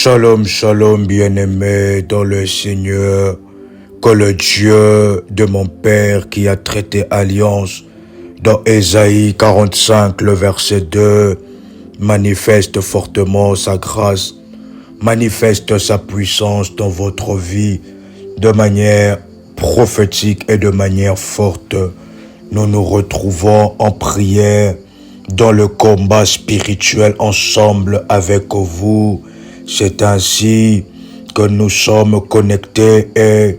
Shalom, shalom, bien-aimé dans le Seigneur, que le Dieu de mon Père qui a traité alliance dans Ésaïe 45, le verset 2, manifeste fortement sa grâce, manifeste sa puissance dans votre vie de manière prophétique et de manière forte. Nous nous retrouvons en prière dans le combat spirituel ensemble avec vous. C'est ainsi que nous sommes connectés et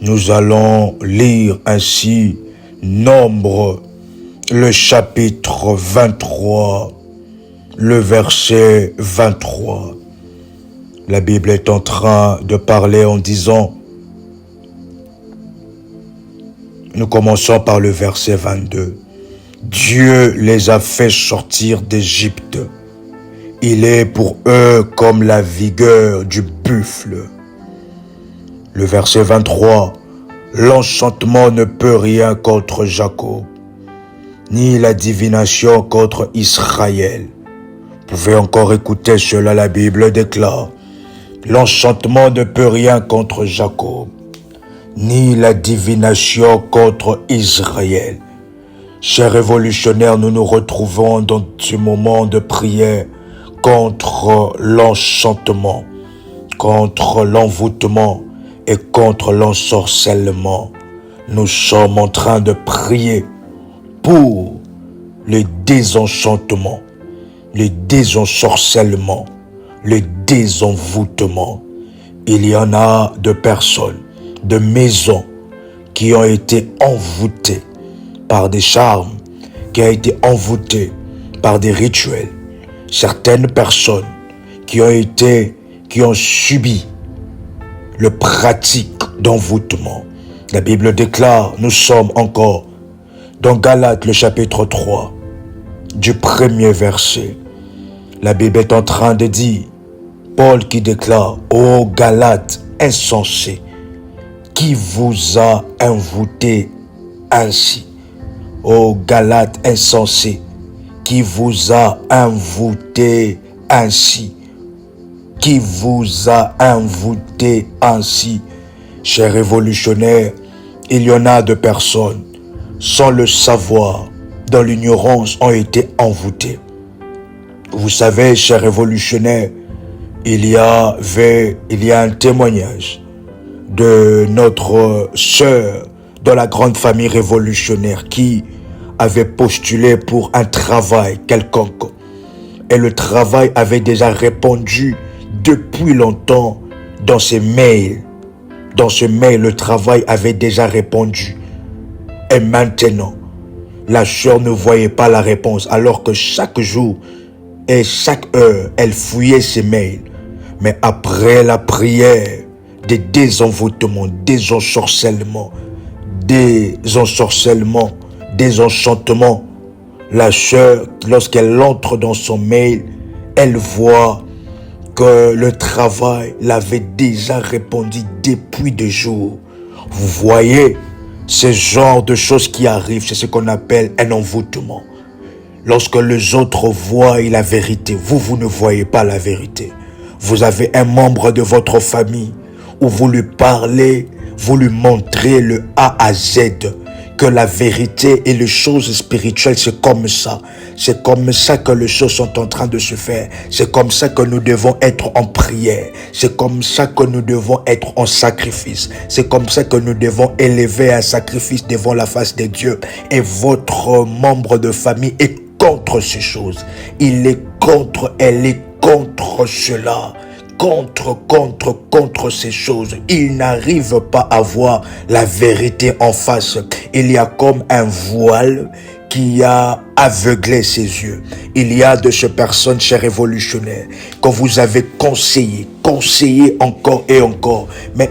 nous allons lire ainsi Nombre, le chapitre 23, le verset 23. La Bible est en train de parler en disant, nous commençons par le verset 22. Dieu les a fait sortir d'Égypte. Il est pour eux comme la vigueur du buffle. Le verset 23. L'enchantement ne peut rien contre Jacob, ni la divination contre Israël. Vous pouvez encore écouter cela, la Bible déclare. L'enchantement ne peut rien contre Jacob, ni la divination contre Israël. Chers révolutionnaires, nous nous retrouvons dans ce moment de prière contre l'enchantement, contre l'envoûtement et contre l'ensorcellement. Nous sommes en train de prier pour le désenchantement, le désensorcellement, le désenvoûtement. Il y en a de personnes, de maisons qui ont été envoûtées par des charmes, qui ont été envoûtées par des rituels. Certaines personnes qui ont subi le pratique d'envoûtement. La Bible déclare, nous sommes encore dans Galates le chapitre 3, du premier verset. La Bible est en train de dire, Paul qui déclare, ô Galates insensés, qui vous a envoûté ainsi? Ô Galates insensés, qui vous a envoûté ainsi? Qui vous a envoûté ainsi? Chers révolutionnaires, il y en a de personnes, sans le savoir, dans l'ignorance, ont été envoûtées. Vous savez, chers révolutionnaires, il y a un témoignage de notre sœur dans la grande famille révolutionnaire qui avait postulé pour un travail quelconque. Et le travail avait déjà répondu depuis longtemps dans ses mails. Dans ce mail, le travail avait déjà répondu. Et maintenant, la sœur ne voyait pas la réponse, alors que chaque jour et chaque heure, elle fouillait ses mails. Mais après la prière, des désenvoûtements, des ensorcellements, des enchantements, la sœur, lorsqu'elle entre dans son mail, elle voit que le travail l'avait déjà répondu depuis des jours. Vous voyez, ce genre de choses qui arrivent, c'est ce qu'on appelle un envoûtement. Lorsque les autres voient la vérité, vous ne voyez pas la vérité. Vous avez un membre de votre famille où vous lui parlez, vous lui montrez le A à Z, que la vérité et les choses spirituelles, c'est comme ça. C'est comme ça que les choses sont en train de se faire. C'est comme ça que nous devons être en prière. C'est comme ça que nous devons être en sacrifice. C'est comme ça que nous devons élever un sacrifice devant la face de Dieu. Et votre membre de famille est contre ces choses. Elle est contre cela. Contre ces choses. Il n'arrive pas à voir la vérité en face. Il y a comme un voile qui a aveuglé ses yeux. Il y a de ces personnes, chers révolutionnaires, que vous avez conseillé encore et encore, mais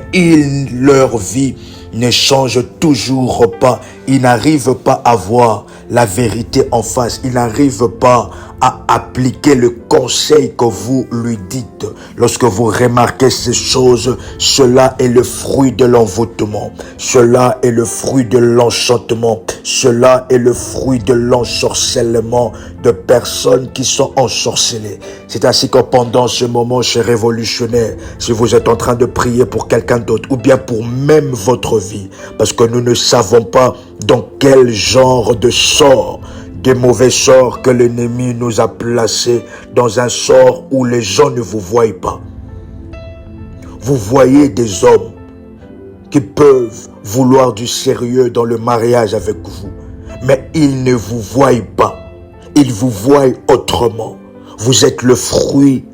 leur vie ne change toujours pas. il n'arrive pas à voir la vérité en face. Il n'arrive pas à appliquer le conseil que vous lui dites. Lorsque vous remarquez ces choses, cela est le fruit de l'envoûtement. Cela est le fruit de l'enchantement. Cela est le fruit de l'ensorcellement de personnes qui sont ensorcelées. C'est ainsi que pendant ce moment, chers révolutionnaires, si vous êtes en train de prier pour quelqu'un d'autre ou bien pour même votre vie, parce que nous ne savons pas dans quel genre de sort, des mauvais sorts que l'ennemi nous a placés dans un sort où les gens ne vous voient pas. Vous voyez des hommes qui peuvent vouloir du sérieux dans le mariage avec vous, mais ils ne vous voient pas. Ils vous voient autrement. Vous êtes le fruit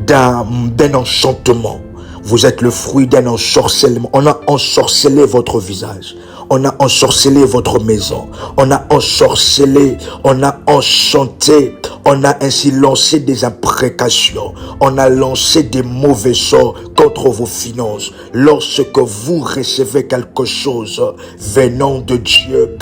d'un enchantement. Vous êtes le fruit d'un ensorcellement. On a ensorcelé votre visage. On a ensorcelé votre maison. On a ensorcelé, on a enchanté. On a ainsi lancé des imprécations. On a lancé des mauvais sorts contre vos finances. Lorsque vous recevez quelque chose venant de Dieu,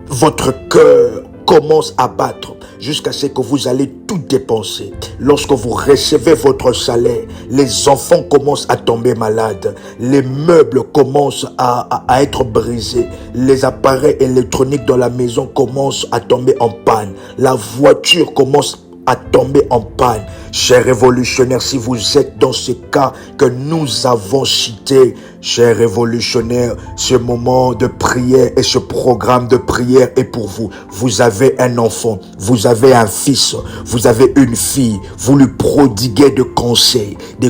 votre cœur commence à battre jusqu'à ce que vous allez tout dépenser. Lorsque vous recevez votre salaire, les enfants commencent à tomber malades, les meubles commencent à être brisés, les appareils électroniques dans la maison commencent à tomber en panne, la voiture commence à tomber en panne. Chers révolutionnaires, si vous êtes dans ce cas que nous avons cité, chers révolutionnaires, ce moment de prière et ce programme de prière est pour vous. Vous avez un enfant, vous avez un fils, vous avez une fille, vous lui prodiguez des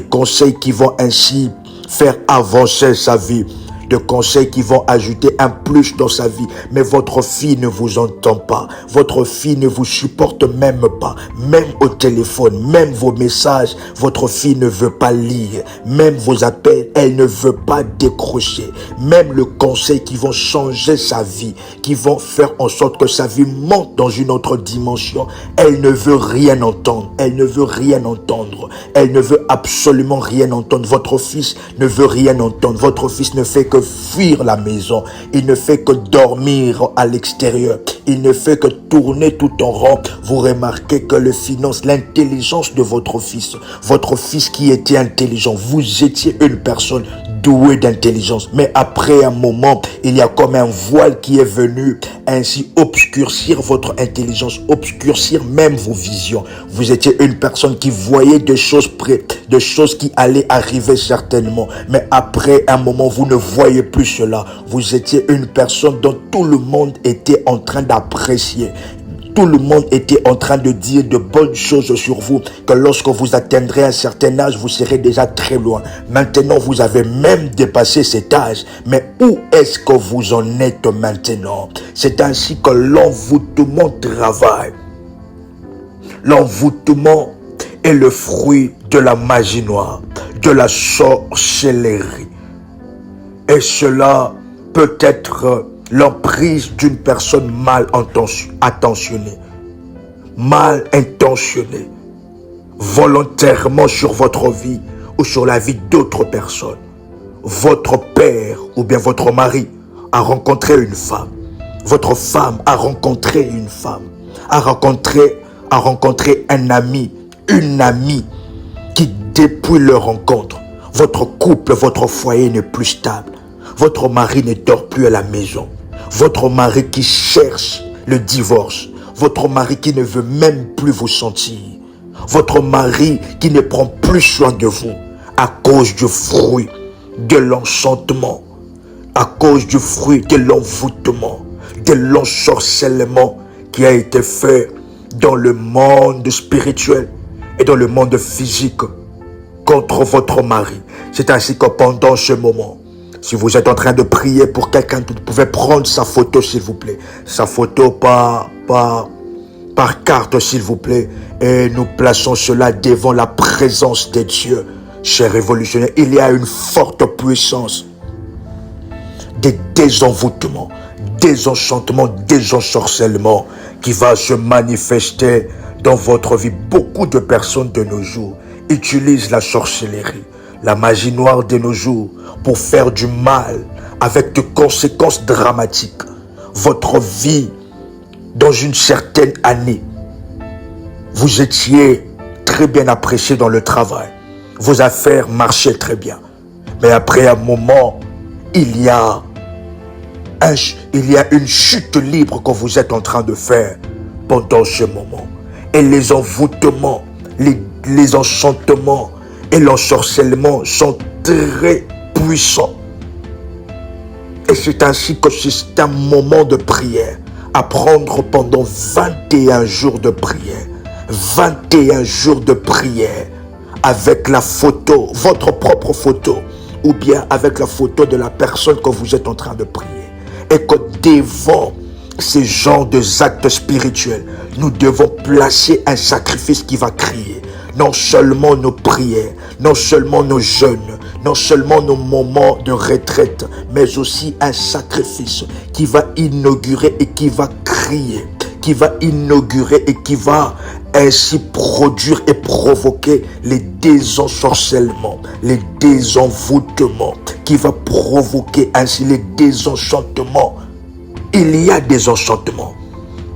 conseils qui vont ainsi faire avancer sa vie, de conseils qui vont ajouter un plus dans sa vie. Mais votre fille ne vous entend pas. Votre fille ne vous supporte même pas. Même au téléphone, même vos messages, votre fille ne veut pas lire. Même vos appels, elle ne veut pas décrocher. Même le conseil qui vont changer sa vie, qui vont faire en sorte que sa vie monte dans une autre dimension, elle ne veut rien entendre. Elle ne veut rien entendre. Elle ne veut absolument rien entendre. Votre fils ne veut rien entendre. Votre fils ne fait que fuir la maison. Il ne fait que dormir à l'extérieur. Il ne fait que tourner tout en rond. Vous remarquez que le finance, l'intelligence de votre fils qui était intelligent, vous étiez une personne douée d'intelligence. Mais après un moment, il y a comme un voile qui est venu ainsi obscurcir votre intelligence, obscurcir même vos visions. Vous étiez une personne qui voyait des choses des choses qui allaient arriver certainement. Mais après un moment, vous ne voyez plus cela. Vous étiez une personne dont tout le monde était en train d'apprécier. Tout le monde était en train de dire de bonnes choses sur vous, que lorsque vous atteindrez un certain âge, vous serez déjà très loin. Maintenant, vous avez même dépassé cet âge. Mais où est-ce que vous en êtes maintenant? C'est ainsi que l'envoûtement travaille. L'envoûtement est le fruit de la magie noire, de la sorcellerie. Et cela peut être l'emprise d'une personne mal intentionnée, volontairement sur votre vie ou sur la vie d'autres personnes. Votre père ou bien votre mari a rencontré une femme. Votre femme a rencontré une femme, a rencontré un ami, une amie qui depuis leur rencontre, votre couple, votre foyer n'est plus stable. Votre mari ne dort plus à la maison. Votre mari qui cherche le divorce. Votre mari qui ne veut même plus vous sentir. Votre mari qui ne prend plus soin de vous à cause du fruit de l'enchantement, à cause du fruit de l'envoûtement, de l'ensorcellement qui a été fait dans le monde spirituel et dans le monde physique contre votre mari. C'est ainsi que pendant ce moment, si vous êtes en train de prier pour quelqu'un, vous pouvez prendre sa photo s'il vous plaît. Sa photo par carte s'il vous plaît. Et nous plaçons cela devant la présence de Dieu. Chers révolutionnaires, il y a une forte puissance de désenvoûtement, désenchantement, désensorcellement qui va se manifester dans votre vie. Beaucoup de personnes de nos jours utilisent la sorcellerie, la magie noire de nos jours pour faire du mal avec de conséquences dramatiques. votre vie dans une certaine année. Vous étiez très bien apprécié dans le travail. Vos affaires marchaient très bien. Mais après un moment, il y a une chute libre que vous êtes en train de faire pendant ce moment. Et les envoûtements, les enchantements et l'ensorcellement sont très puissants. Et c'est ainsi que c'est un moment de prière à prendre pendant 21 jours de prière. 21 jours de prière avec la photo, votre propre photo, ou bien avec la photo de la personne que vous êtes en train de prier. Et que devant ces genres d'actes spirituels, nous devons placer un sacrifice qui va crier. Non seulement nos prières, non seulement nos jeûnes, non seulement nos moments de retraite, mais aussi un sacrifice qui va inaugurer et qui va crier, qui va inaugurer et qui va ainsi produire et provoquer les désensorcellements, les désenvoûtements, qui va provoquer ainsi les désenchantements. Il y a des enchantements.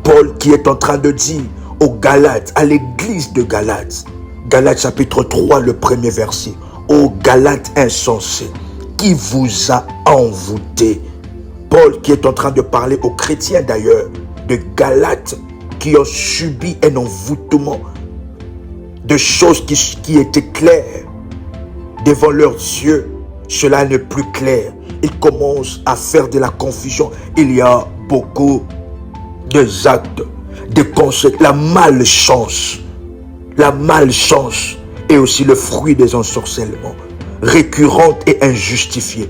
Paul qui est en train de dire aux Galates, à l'église de Galates, Galates chapitre 3, le premier verset, aux Galates insensés, qui vous a envoûté. Paul qui est en train de parler aux chrétiens d'ailleurs, de Galates, qui ont subi un envoûtement de choses qui étaient claires devant leurs yeux. Cela n'est plus clair. Ils commencent à faire de la confusion. Il y a beaucoup d'actes, de concepts. La malchance est aussi le fruit des ensorcellements récurrentes et injustifiées.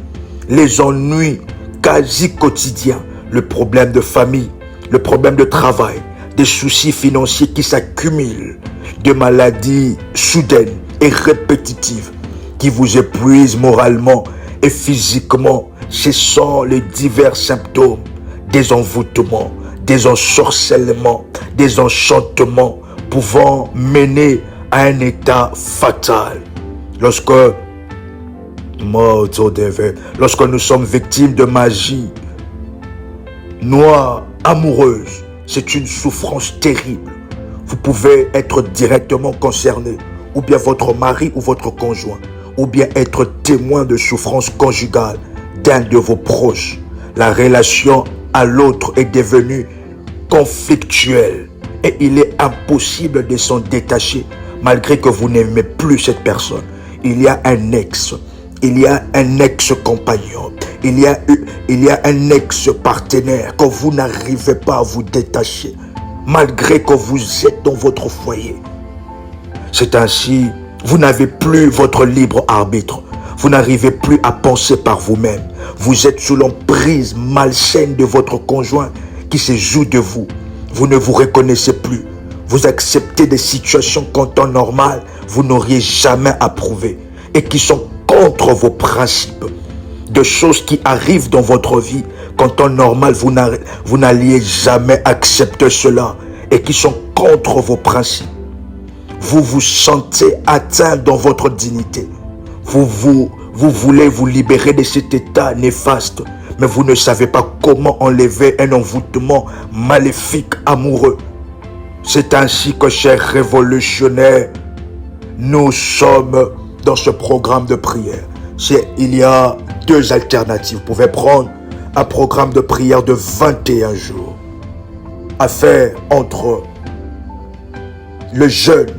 Les ennuis quasi quotidiens, le problème de famille, le problème de travail, des soucis financiers qui s'accumulent, des maladies soudaines et répétitives qui vous épuisent moralement et physiquement. Ce sont les divers symptômes des envoûtements, des ensorcellements, des enchantements pouvant mener à un état fatal. Lorsque nous sommes victimes de magie noire, amoureuse, c'est une souffrance terrible. Vous pouvez être directement concerné, ou bien votre mari ou votre conjoint, ou bien être témoin de souffrance conjugale d'un de vos proches. La relation à l'autre est devenue conflictuelle et il est impossible de s'en détacher malgré que vous n'aimez plus cette personne. Il y a un ex, il y a un ex-compagnon, il y a un ex-partenaire que vous n'arrivez pas à vous détacher malgré que vous êtes dans votre foyer. C'est ainsi, vous n'avez plus votre libre arbitre. Vous n'arrivez plus à penser par vous-même. Vous êtes sous l'emprise malsaine de votre conjoint qui se joue de vous. Vous ne vous reconnaissez plus. Vous acceptez des situations qu'en temps normal, vous n'auriez jamais approuvées et qui sont contre vos principes. De choses qui arrivent dans votre vie qu'en temps normal, vous n'alliez jamais accepter cela et qui sont contre vos principes. Vous vous sentez atteint dans votre dignité. Vous voulez vous libérer de cet état néfaste, mais vous ne savez pas comment enlever un envoûtement maléfique amoureux. C'est ainsi que, chers révolutionnaires, nous sommes dans ce programme de prière. Il y a deux alternatives. Vous pouvez prendre un programme de prière de 21 jours à faire entre le jeûne,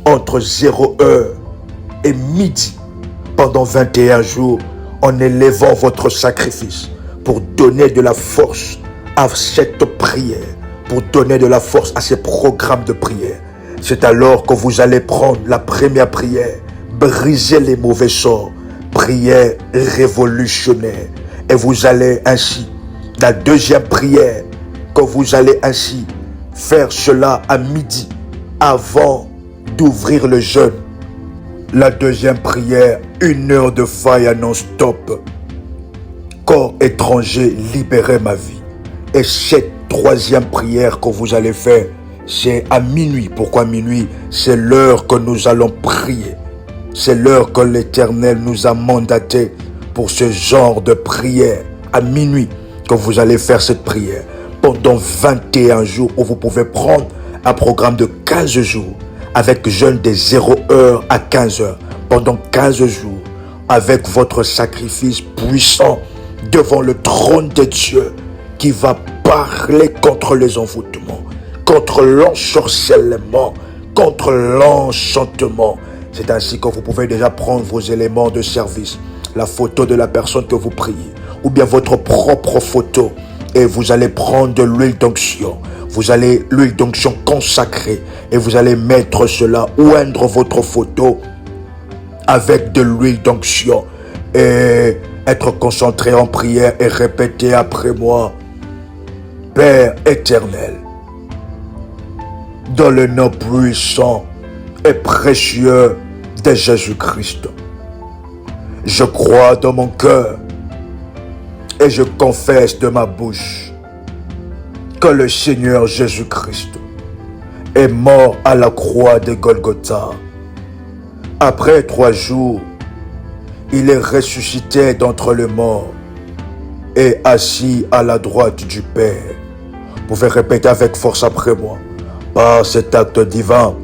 entre 0 heure et midi, pendant 21 jours, en élevant votre sacrifice pour donner de la force à cette prière, pour donner de la force à ces programmes de prière. C'est alors que vous allez prendre la première prière, briser les mauvais sorts, prière révolutionnaire. Et vous allez ainsi, la deuxième prière, que vous allez ainsi faire cela à midi, avant d'ouvrir le jeûne. La deuxième prière, 1 heure de faille non-stop. Corps étranger, libérez ma vie. Et cette troisième prière que vous allez faire, c'est à minuit. Pourquoi minuit? C'est l'heure que nous allons prier. C'est l'heure que l'Éternel nous a mandaté pour ce genre de prière. À minuit que vous allez faire cette prière. pendant 21 jours, où vous pouvez prendre un programme de 15 jours avec jeûne de 0 heure à 15 heures pendant 15 jours avec votre sacrifice puissant devant le trône de Dieu qui va parler contre les envoûtements, contre l'ensorcellement, contre l'enchantement. C'est ainsi que vous pouvez déjà prendre vos éléments de service, la photo de la personne que vous priez, ou bien votre propre photo, et vous allez prendre de l'huile d'onction. Vous allez l'huile d'onction consacrée, et vous allez mettre cela, oindre votre photo avec de l'huile d'onction, et être concentré en prière et répéter après moi: Père éternel, dans le nom puissant et précieux de Jésus-Christ, je crois dans mon cœur et je confesse de ma bouche que le Seigneur Jésus-Christ est mort à la croix de Golgotha. Après 3 jours, il est ressuscité d'entre les morts et assis à la droite du Père. Vous pouvez répéter avec force après moi: par cet acte divin,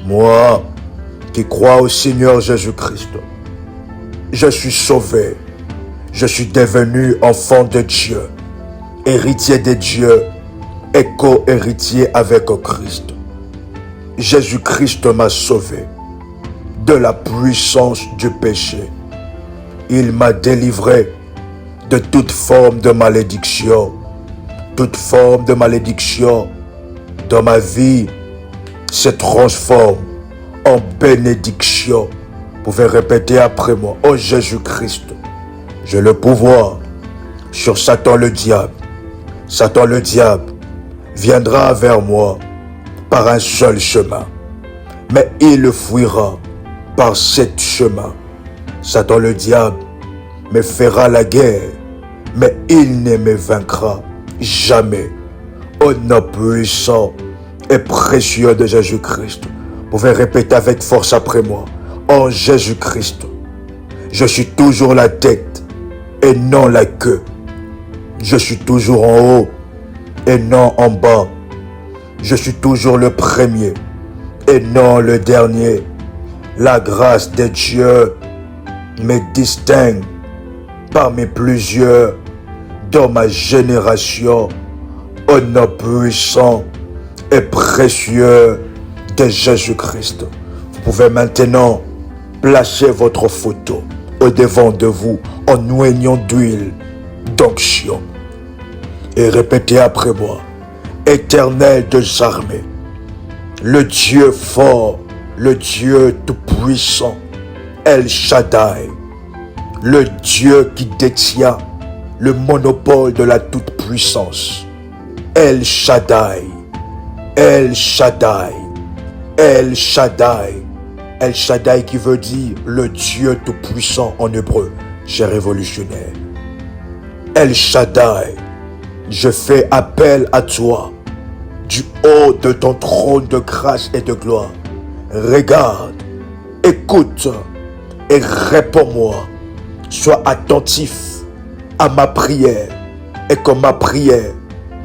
moi qui crois au Seigneur Jésus-Christ, je suis sauvé, je suis devenu enfant de Dieu, héritier de Dieu et co-héritier avec Christ. Jésus-Christ m'a sauvé de la puissance du péché. Il m'a délivré de toute forme de malédiction. Toute forme de malédiction dans ma vie se transforme en bénédiction. Vous pouvez répéter après moi: oh Jésus-Christ, j'ai le pouvoir sur Satan le diable. Satan le diable viendra vers moi par un seul chemin, mais il fuira par 7 chemins. Satan le diable me fera la guerre, mais il ne me vaincra jamais. Au nom puissant et précieux de Jésus-Christ, vous pouvez répéter avec force après moi: en Jésus-Christ, je suis toujours la tête et non la queue. Je suis toujours en haut et non en bas. Je suis toujours le premier et non le dernier. La grâce de Dieu me distingue parmi plusieurs dans ma génération. Au nom puissant et précieux de Jésus-Christ. Vous pouvez maintenant placer votre photo au devant de vous en oignant d'huile d'onction et répétez après moi: Éternel des armées, le Dieu fort, le Dieu tout-puissant, El Shaddai, le Dieu qui détient le monopole de la toute-puissance, El Shaddai, El Shaddai, El Shaddai, El Shaddai qui veut dire le Dieu tout-puissant en hébreu, cher révolutionnaire. El Shaddai, je fais appel à toi du haut de ton trône de grâce et de gloire. Regarde, écoute et réponds-moi. Sois attentif à ma prière et que ma prière,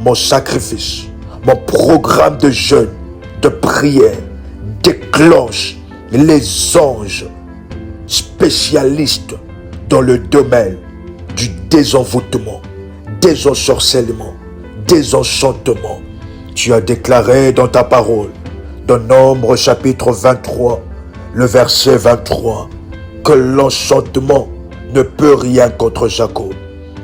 mon sacrifice, mon programme de jeûne, de prière déclenche les anges spécialistes dans le domaine du désenvoûtement, des ensorcellements, des enchantements. Tu as déclaré dans ta parole, dans Nombre chapitre 23, le verset 23, que l'enchantement ne peut rien contre Jacob,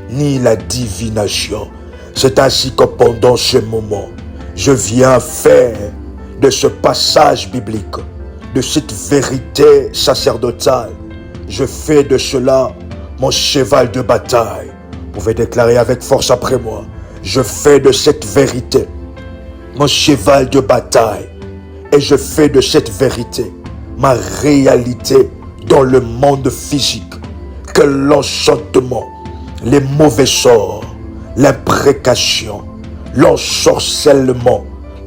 ni la divination. C'est ainsi que pendant ce moment, je viens faire de ce passage biblique, de cette vérité sacerdotale, je fais de cela mon cheval de bataille. Vous pouvez déclarer avec force après moi: je fais de cette vérité mon cheval de bataille et je fais de cette vérité ma réalité dans le monde physique. Que l'enchantement, les mauvais sorts, l'imprécation, l'ensorcellement,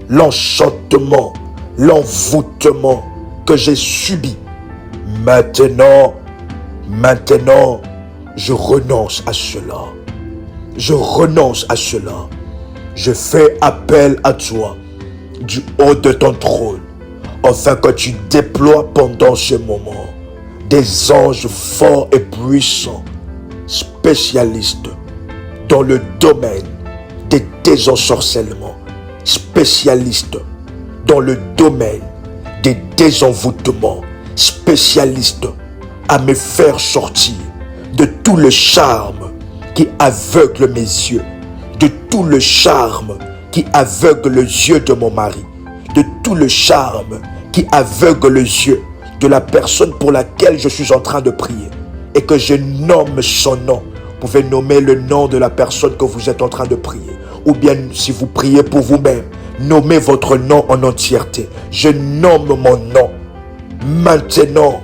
l'enchantement, l'envoûtement que j'ai subi, maintenant, je renonce à cela. Je renonce à cela. je fais appel à toi du haut de ton trône, afin que tu déploies pendant ce moment des anges forts et puissants, spécialistes dans le domaine des désensorcellements, spécialistes dans le domaine des désenvoûtements, spécialistes à me faire sortir de tout le charme qui aveugle mes yeux, de tout le charme qui aveugle les yeux de mon mari, de tout le charme qui aveugle les yeux de la personne pour laquelle je suis en train de prier, et que je nomme son nom. Vous pouvez nommer le nom de la personne que vous êtes en train de prier, ou bien si vous priez pour vous-même, nommez votre nom en entièreté. Je nomme mon nom maintenant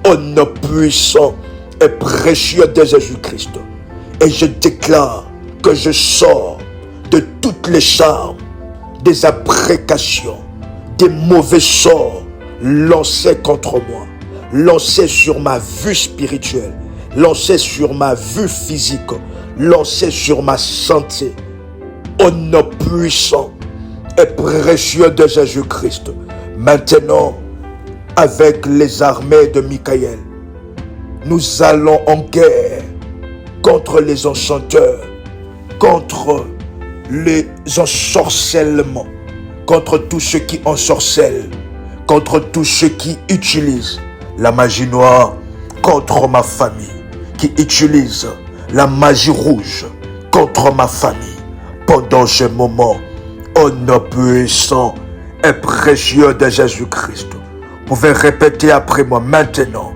au nom puissant et précieux de Jésus-Christ, et je déclare que je sors de toutes les charmes, des imprécations, des mauvais sorts lancés contre moi, lancés sur ma vue spirituelle, lancés sur ma vue physique, lancés sur ma santé, au nom puissant et précieux de Jésus-Christ. Maintenant, avec les armées de Michael, nous allons en guerre contre les enchanteurs, contre les ensorcellements, contre tous ceux qui ensorcellent, contre tous ceux qui utilisent la magie noire contre ma famille, qui utilisent la magie rouge contre ma famille. Pendant ce moment, au nom puissant et précieux de Jésus-Christ, vous pouvez répéter après moi maintenant,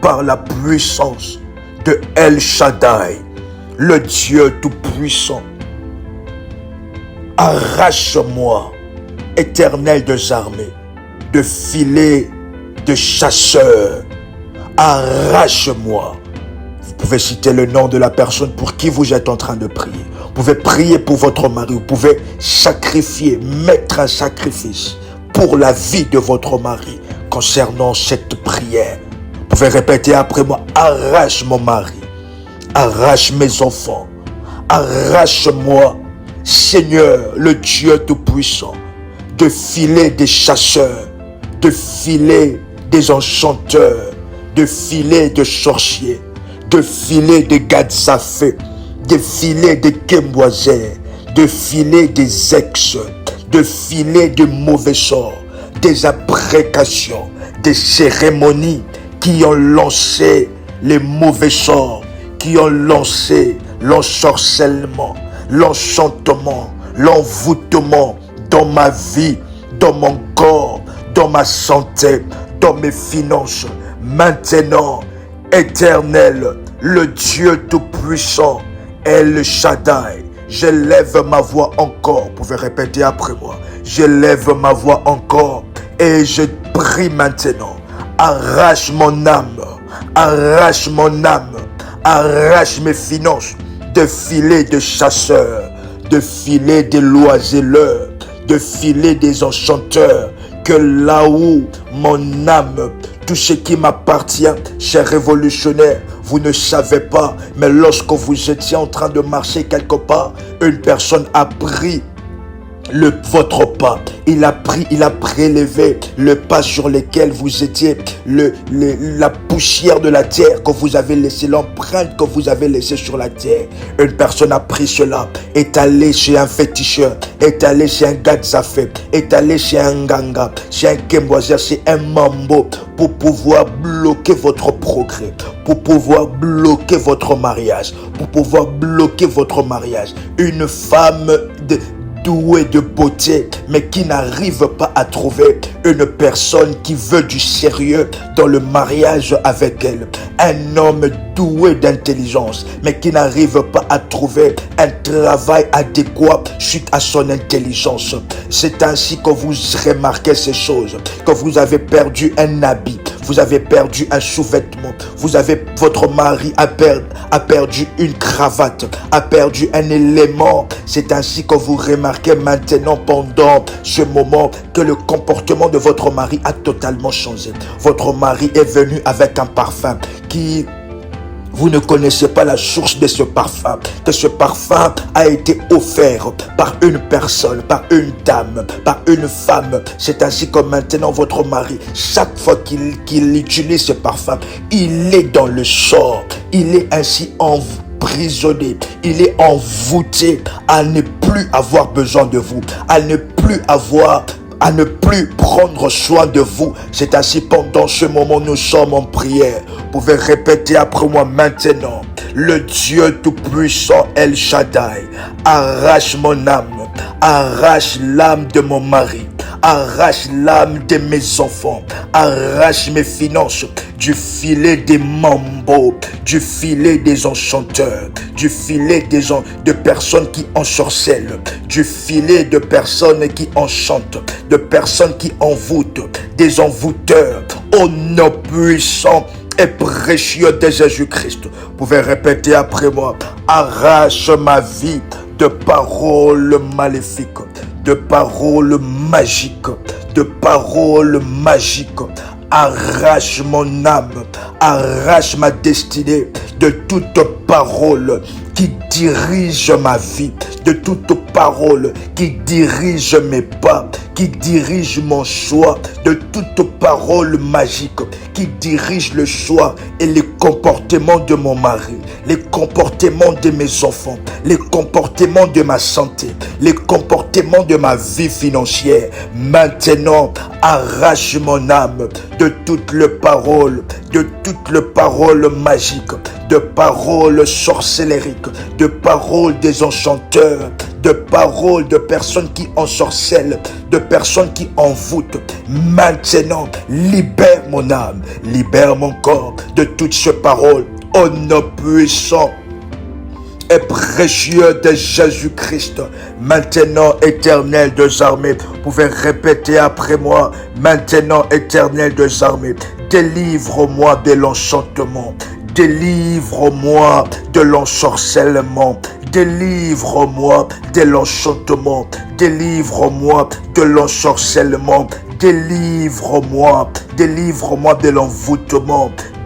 par la puissance de El Shaddai, le Dieu Tout-Puissant, arrache-moi, Éternel des armées, de filets de chasseurs. Arrache-moi. Vous pouvez citer le nom de la personne pour qui vous êtes en train de prier. Vous pouvez prier pour votre mari. Vous pouvez sacrifier, mettre un sacrifice pour la vie de votre mari concernant cette prière. Vous pouvez répéter après moi, arrache mon mari, arrache mes enfants, arrache-moi, Seigneur, le Dieu Tout-Puissant, de filer des chasseurs, de filer des enchanteurs, de filer des sorciers, de filer des Gadzafé, de filer des Kemboisers, de filer des ex, de filer de mauvais sorts, des imprécations, des cérémonies qui ont lancé les mauvais sorts, qui ont lancé l'ensorcellement, l'enchantement, l'envoûtement dans ma vie, dans mon corps, dans ma santé, dans mes finances. Maintenant, Éternel, le Dieu Tout-Puissant, El Shaddai, j'élève ma voix encore. Vous pouvez répéter après moi. J'élève ma voix encore et je prie maintenant. Arrache mon âme, arrache mon âme, arrache mes finances de filets de chasseurs, de filets de loiseleurs, de filets des enchanteurs, que là où mon âme, tout ce qui m'appartient, chers révolutionnaires, vous ne savez pas, mais lorsque vous étiez en train de marcher quelque part, une personne a pris votre pas, il a prélevé le pas sur lequel vous étiez, la poussière de la terre que vous avez laissée, l'empreinte que vous avez laissée sur la terre. Une personne a pris cela, est allé chez un féticheur, est allé chez un Gadzafé, est allé chez un Ganga, chez un Kemboiser, chez un Mambo, pour pouvoir bloquer votre progrès, pour pouvoir bloquer votre mariage, pour pouvoir bloquer votre mariage. Une femme douée de beauté, mais qui n'arrive pas à trouver une personne qui veut du sérieux dans le mariage avec elle. Un homme doué d'intelligence, mais qui n'arrive pas à trouver un travail adéquat suite à son intelligence. C'est ainsi que vous remarquez ces choses, que vous avez perdu un habit, vous avez perdu un sous-vêtement, votre mari a perdu une cravate, a perdu un élément. C'est ainsi que vous remarquez maintenant pendant ce moment que le comportement de votre mari a totalement changé. Votre mari est venu avec un parfum qui Vous ne connaissez pas la source de ce parfum, que ce parfum a été offert par une personne, par une dame, par une femme. C'est ainsi que maintenant votre mari, chaque fois qu'il utilise ce parfum, il est dans le sort, il est ainsi emprisonné, il est envoûté à ne plus avoir besoin de vous, à ne plus prendre soin de vous. C'est ainsi pendant ce moment nous sommes en prière. Vous pouvez répéter après moi maintenant. Le Dieu Tout-Puissant El Shaddai, arrache mon âme, arrache l'âme de mon mari, arrache l'âme de mes enfants, arrache mes finances du filet des mambo, du filet des enchanteurs, du filet de personnes qui ensorcellent, du filet de personnes qui enchantent, de personnes qui envoûtent, des envoûteurs. Au nom puissant et précieux de Jésus-Christ, vous pouvez répéter après moi. Arrache ma vie de paroles maléfiques, de paroles magiques, de paroles magiques. Arrache mon âme, arrache ma destinée de toute parole qui dirige ma vie, de toute parole qui dirige mes pas, qui dirige mon choix, de toute parole magique qui dirige le choix et les comportements de mon mari, les comportements de mes enfants, les comportements de ma santé, les comportements de ma vie financière. Maintenant, arrache mon âme de toutes les paroles, magiques, de paroles sorcellériques, de paroles des enchanteurs, de paroles de personnes qui ensorcellent, de personnes qui envoûtent. Maintenant, libère mon âme, libère mon corps de toutes ces paroles. Au nom puissant et précieux de Jésus-Christ. Maintenant, Éternel des armées, vous pouvez répéter après moi. Maintenant, Éternel des armées, délivre-moi de l'enchantement, délivre-moi de l'ensorcellement, délivre-moi de l'enchantement, délivre-moi de l'ensorcellement, délivre-moi de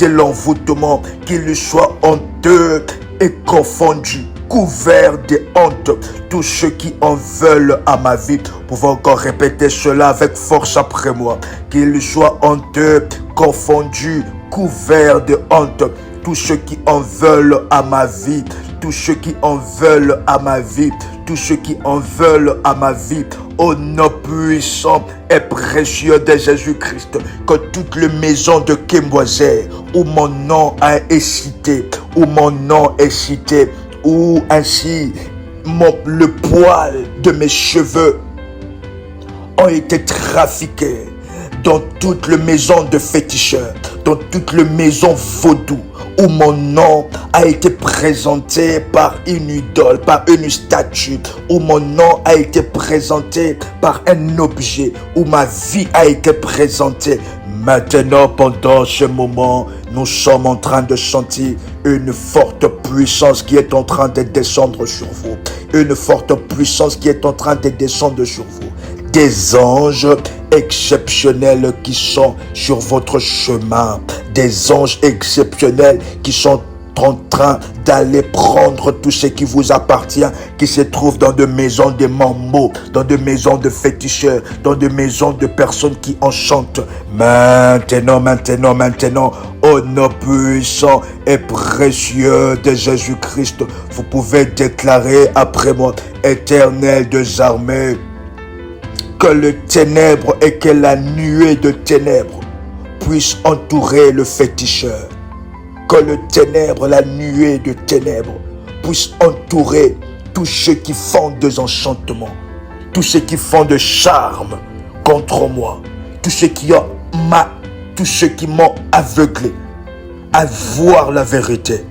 l'envoûtement, qu'il soit honteux et confondu, couvert de honte, tous ceux qui en veulent à ma vie. Vous pouvez encore répéter cela avec force après moi. Qu'il soit honteux, confondu, couvert de honte, tous ceux qui en veulent à ma vie, tous ceux qui en veulent à ma vie, tous ceux qui en veulent à ma vie. Au nom puissant et précieux de Jésus-Christ, que toutes les maisons de Kemboisé, où mon nom est cité, où ainsi le poil de mes cheveux ont été trafiqués dans toutes les maisons de féticheurs, dans toutes les maisons vaudou, où mon nom a été présenté par une idole, par une statue, où mon nom a été présenté par un objet, où ma vie a été présentée. Maintenant, pendant ce moment, nous sommes en train de sentir une forte puissance qui est en train de descendre sur vous. Une forte puissance qui est en train de descendre sur vous. Des anges exceptionnels qui sont sur votre chemin. Des anges exceptionnels qui sont en train d'aller prendre tout ce qui vous appartient, qui se trouve dans des maisons de mambo, dans des maisons de féticheurs, dans des maisons de personnes qui enchantent. Maintenant, au nom puissant et précieux de Jésus-Christ, vous pouvez déclarer après moi, Éternel des armées, que le ténèbre et que la nuée de ténèbres puissent entourer le féticheur. Que le ténèbre, la nuée de ténèbres puisse entourer tous ceux qui font des enchantements, tous ceux qui font de charme contre moi, tous ceux qui m'ont aveuglé à voir la vérité,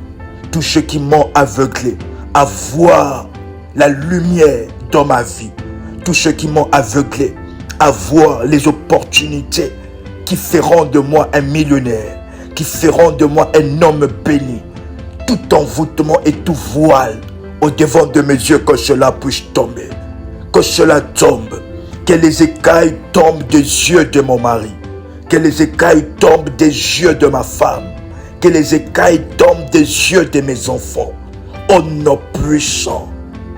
tous ceux qui m'ont aveuglé à voir la lumière dans ma vie, tous ceux qui m'ont aveuglé à voir les opportunités qui feront de moi un millionnaire, qui feront de moi un homme béni. Tout envoûtement et tout voile au devant de mes yeux, que cela puisse tomber. Que cela tombe. Que les écailles tombent des yeux de mon mari. Que les écailles tombent des yeux de ma femme. que les écailles tombent des yeux de mes enfants. Au nom puissant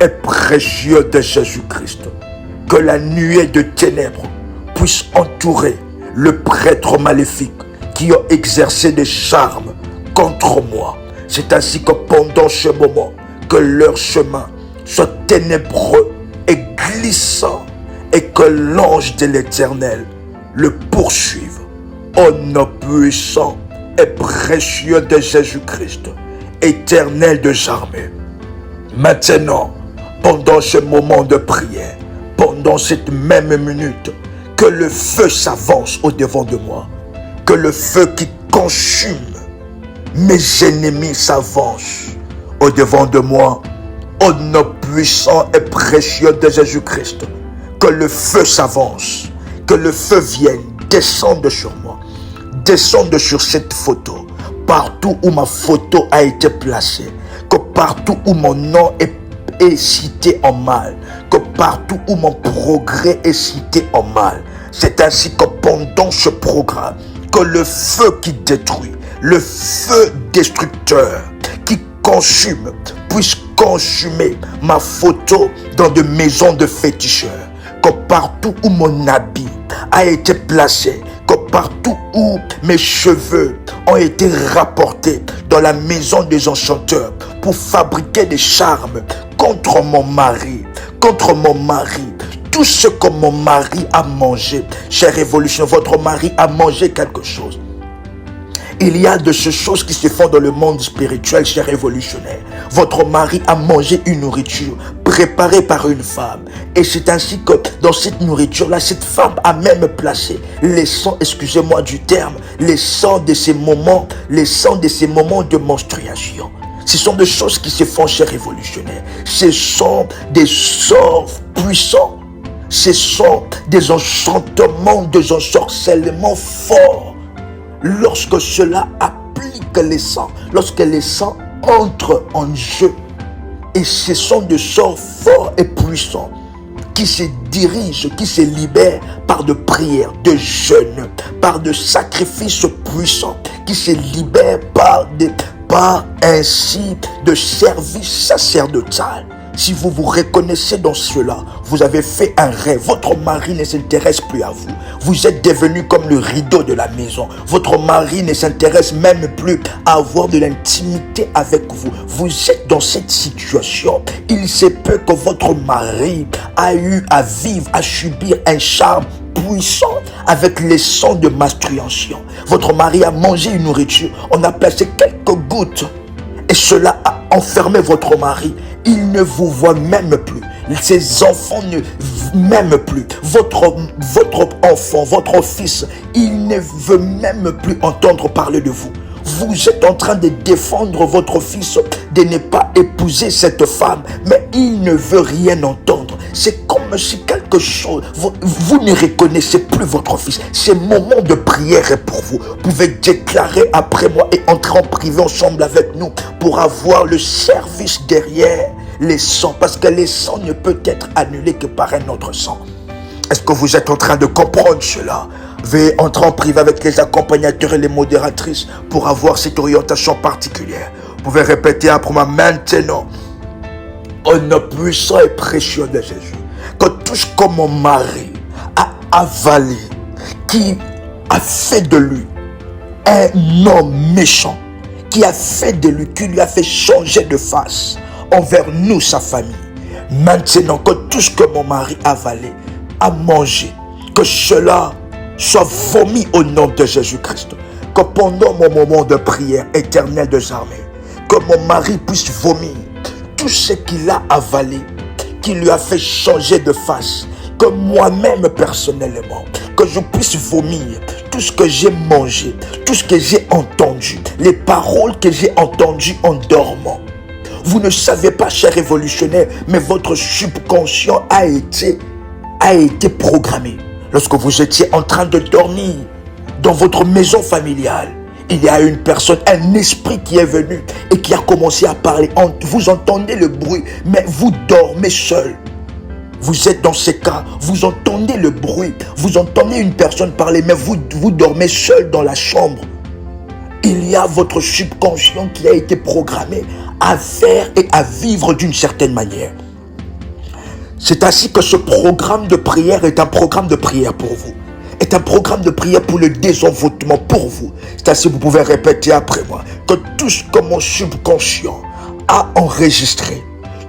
et précieux de Jésus-Christ, que la nuée de ténèbres puisse entourer le prêtre maléfique qui a exercé des charmes contre moi. C'est ainsi que pendant ce moment, que leur chemin soit ténébreux et glissant et que l'ange de l'Éternel le poursuive. Au nom puissant et précieux de Jésus-Christ, Éternel des armées. Maintenant, pendant ce moment de prière, pendant cette même minute, que le feu s'avance au-devant de moi, que le feu qui consume mes ennemis s'avance au-devant de moi, au nom puissant et précieux de Jésus-Christ, que le feu s'avance, que le feu vienne descendre sur moi, descendre sur cette photo, partout où ma photo a été placée, que partout où mon nom est cité en mal, que partout où mon progrès est cité en mal. C'est ainsi que pendant ce programme, que le feu qui détruit, le feu destructeur qui consume, puisse consumer ma photo dans de maisons de féticheurs, que partout où mon habit a été placé, que partout où mes cheveux ont été rapportés dans la maison des enchanteurs pour fabriquer des charmes contre mon mari, tout ce que mon mari a mangé. Chère Révolution, votre mari a mangé quelque chose. Il y a de ces choses qui se font dans le monde spirituel, chers révolutionnaires. Votre mari a mangé une nourriture préparée par une femme. Et c'est ainsi que dans cette nourriture-là, cette femme a même placé les sangs, excusez-moi du terme, les sangs de ces moments de menstruation. Ce sont des choses qui se font, chers révolutionnaires. Ce sont des sorts puissants. Ce sont des enchantements, des ensorcellements forts. Lorsque cela applique les sangs, lorsque les sangs entrent en jeu, et ce sont des sorts forts et puissants qui se dirigent, qui se libèrent par de prières, de jeûnes, par de sacrifices puissants, qui se libèrent par ainsi de service sacerdotal. Si vous vous reconnaissez dans cela, vous avez fait un rêve. Votre mari ne s'intéresse plus à vous. Vous êtes devenu comme le rideau de la maison. Votre mari ne s'intéresse même plus à avoir de l'intimité avec vous. Vous êtes dans cette situation. Il se peut que votre mari a eu à vivre, à subir un charme puissant avec les sangs de menstruation. Votre mari a mangé une nourriture. On a placé quelques gouttes. Et cela a enfermé votre mari. Il ne vous voit même plus. Ses enfants ne m'aiment plus. Votre enfant, votre fils, il ne veut même plus entendre parler de vous. Vous êtes en train de défendre votre fils de ne pas épouser cette femme, mais il ne veut rien entendre. C'est comme si quelque chose, vous ne reconnaissez plus votre fils. Ce moment de prière est pour vous. Vous pouvez déclarer après moi et entrer en privé ensemble avec nous pour avoir le service derrière les sangs, parce que les sangs ne peut être annulé que par un autre sang. Est-ce que vous êtes en train de comprendre cela? Veuillez entrer en privé avec les accompagnateurs et les modératrices pour avoir cette orientation particulière. Vous pouvez répéter après moi maintenant. Au nom puissant et précieux de Jésus, que tout ce que mon mari a avalé, qui a fait de lui un homme méchant, qui a fait de lui, qui lui a fait changer de face envers nous, sa famille. Maintenant, que tout ce que mon mari a avalé, a mangé, que cela soit vomi au nom de Jésus-Christ. Que pendant mon moment de prière éternelle des armées, que mon mari puisse vomir tout ce qu'il a avalé, qui lui a fait changer de face. Que moi-même personnellement, que je puisse vomir tout ce que j'ai mangé, tout ce que j'ai entendu, les paroles que j'ai entendues en dormant. Vous ne savez pas, chers révolutionnaires, mais votre subconscient a été programmé. Lorsque vous étiez en train de dormir dans votre maison familiale, il y a une personne, un esprit qui est venu et qui a commencé à parler. Vous entendez le bruit, mais vous dormez seul. Vous êtes dans ces cas, vous entendez le bruit, vous entendez une personne parler, mais vous dormez seul dans la chambre. Il y a votre subconscient qui a été programmé à faire et à vivre d'une certaine manière. C'est ainsi que ce programme de prière est un programme de prière pour vous. Est un programme de prière pour le désenvoûtement pour vous. C'est ainsi que vous pouvez répéter après moi que tout ce que mon subconscient a enregistré,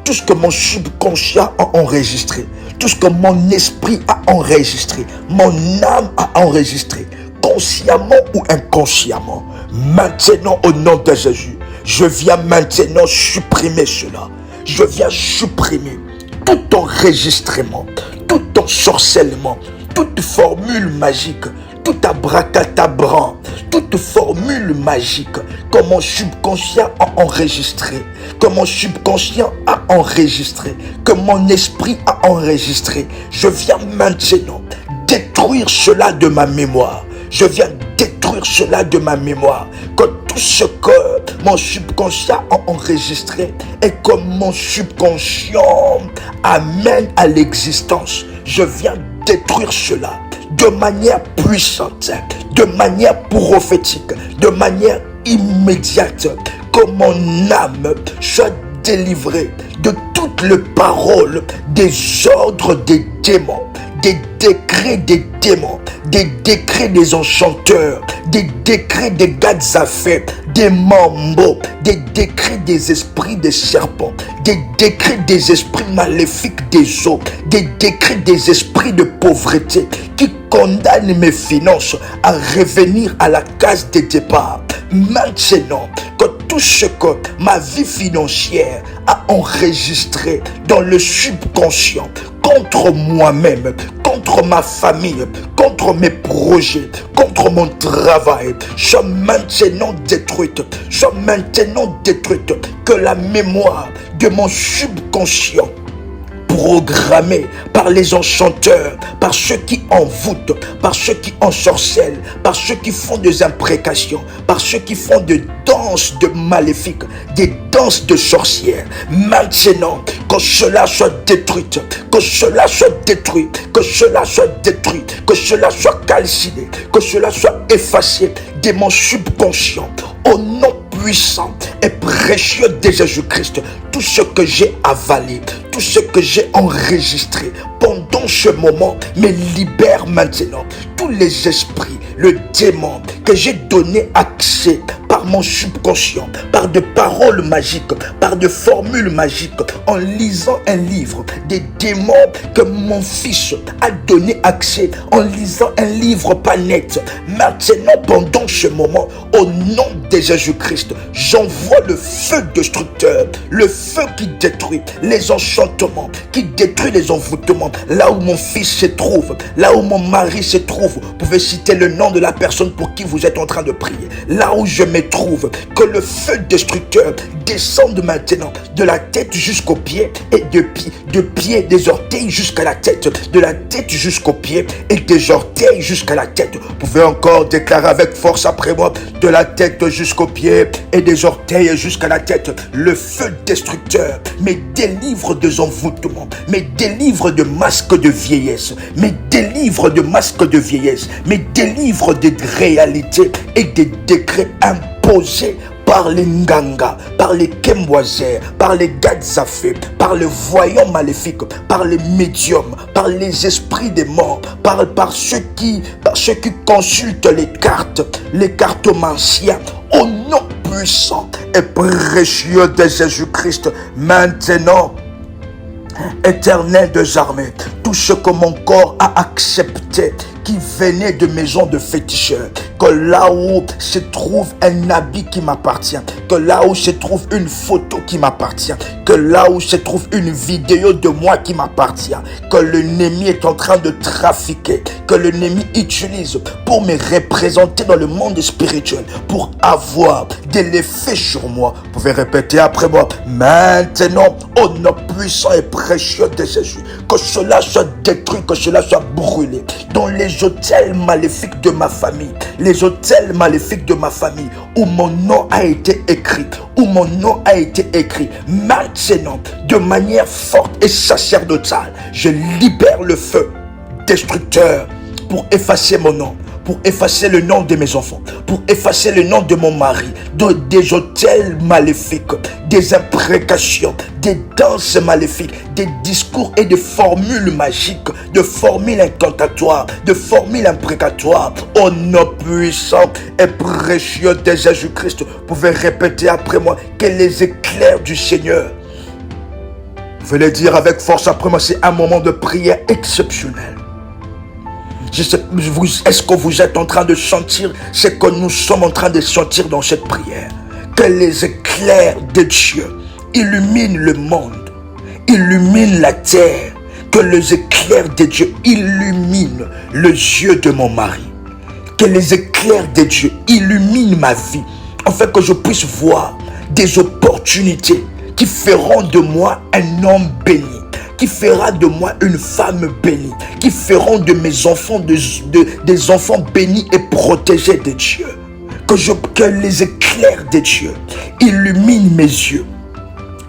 tout ce que mon subconscient a enregistré, tout ce que mon esprit a enregistré, mon âme a enregistré, consciemment ou inconsciemment, maintenant au nom de Jésus, je viens maintenant supprimer cela. Je viens supprimer tout enregistrement, tout ensorcellement, toute formule magique, tout abracadabra, toute formule magique que mon subconscient a enregistré, que mon subconscient a enregistré, que mon esprit a enregistré. Je viens maintenant détruire cela de ma mémoire. Je viens détruire cela de ma mémoire. Que tout ce que mon subconscient a enregistré et que mon subconscient amène à l'existence, je viens détruire cela de manière puissante, de manière prophétique, de manière immédiate. Que mon âme soit délivrée de toutes les paroles, des ordres des démons, des décrets des démons, des décrets des enchanteurs, des décrets des gadzafés, des mambos, des décrets des esprits des serpents, des décrets des esprits maléfiques des eaux, des décrets des esprits de pauvreté qui condamnent mes finances à revenir à la case de départ. Maintenant, que tout ce que ma vie financière a enregistré dans le subconscient contre moi-même, contre ma famille, contre mes projets, contre mon travail, soit maintenant détruite, soit maintenant détruite. Que la mémoire de mon subconscient programmé par les enchanteurs, par ceux qui envoûtent, par ceux qui ensorcellent, par ceux qui font des imprécations, par ceux qui font des danses de maléfiques, des danses de sorcières. Maintenant, que cela soit détruit, que cela soit détruit, que cela soit détruit, que cela soit calciné, que cela soit effacé de mon subconscient. Au nom puissant et précieux de Jésus-Christ, tout ce que j'ai avalé, tout ce que j'ai enregistré pendant ce moment me libère maintenant. Tous les esprits, le démon que j'ai donné accès par mon subconscient, par de paroles magiques, par de formules magiques, en lisant un livre, des démons que mon fils a donné accès, en lisant un livre pas net. Maintenant, pendant ce moment, au nom de Jésus-Christ, j'envoie le feu destructeur, le feu qui détruit les enchantements, qui détruit les envoûtements. Là où mon fils se trouve, là où mon mari se trouve, vous pouvez citer le nom de la personne pour qui vous êtes en train de prier. Là où je me trouve, que le feu destructeur descende maintenant de la tête jusqu'aux pieds et de pied des orteils jusqu'à la tête, de la tête jusqu'aux pieds et des orteils jusqu'à la tête. Vous pouvez encore déclarer avec force après moi, de la tête jusqu'aux pieds et des orteils jusqu'à la tête. Le feu destructeur me délivre des envoûtements, me délivre de masques de vieillesse, me délivre de masques de vieillesse, me délivre des réalités et des décrets imposés par les nganga, par les kemboisers, par les gadzafés, par les voyants maléfiques, par les médiums, par les esprits des morts, par ceux qui consultent les cartomanciens. Au nom puissant et précieux de Jésus-Christ, maintenant, Éternel des armées, tout ce que mon corps a accepté qui venait de maisons de féticheurs, que là où se trouve un habit qui m'appartient, que là où se trouve une photo qui m'appartient, que là où se trouve une vidéo de moi qui m'appartient, que l'ennemi est en train de trafiquer, que l'ennemi utilise pour me représenter dans le monde spirituel, pour avoir de l'effet sur moi. Vous pouvez répéter après moi, maintenant, au nom puissant et précieux de Jésus, que cela soit détruit, que cela soit brûlé dans les hôtels maléfiques de ma famille, les hôtels maléfiques de ma famille où mon nom a été écrit, où mon nom a été écrit. Maintenant, de manière forte et sacerdotale, je libère le feu destructeur pour effacer mon nom, pour effacer le nom de mes enfants, pour effacer le nom de mon mari, des hôtels maléfiques, des imprécations, des danses maléfiques, des discours et des formules magiques, de formules incantatoires, de formules imprécatoires. Au nom puissant et précieux de Jésus-Christ, vous pouvez répéter après moi que les éclairs du Seigneur. Vous pouvez le dire avec force après moi, c'est un moment de prière exceptionnel. Est-ce que vous êtes en train de sentir ce que nous sommes en train de sentir dans cette prière? Que les éclairs de Dieu illuminent le monde, illuminent la terre. Que les éclairs de Dieu illuminent les yeux de mon mari. Que les éclairs de Dieu illuminent ma vie, afin que je puisse voir des opportunités qui feront de moi un homme béni, qui fera de moi une femme bénie, qui feront de mes enfants des enfants bénis et protégés de Dieu. Que les éclairs de Dieu illuminent mes yeux,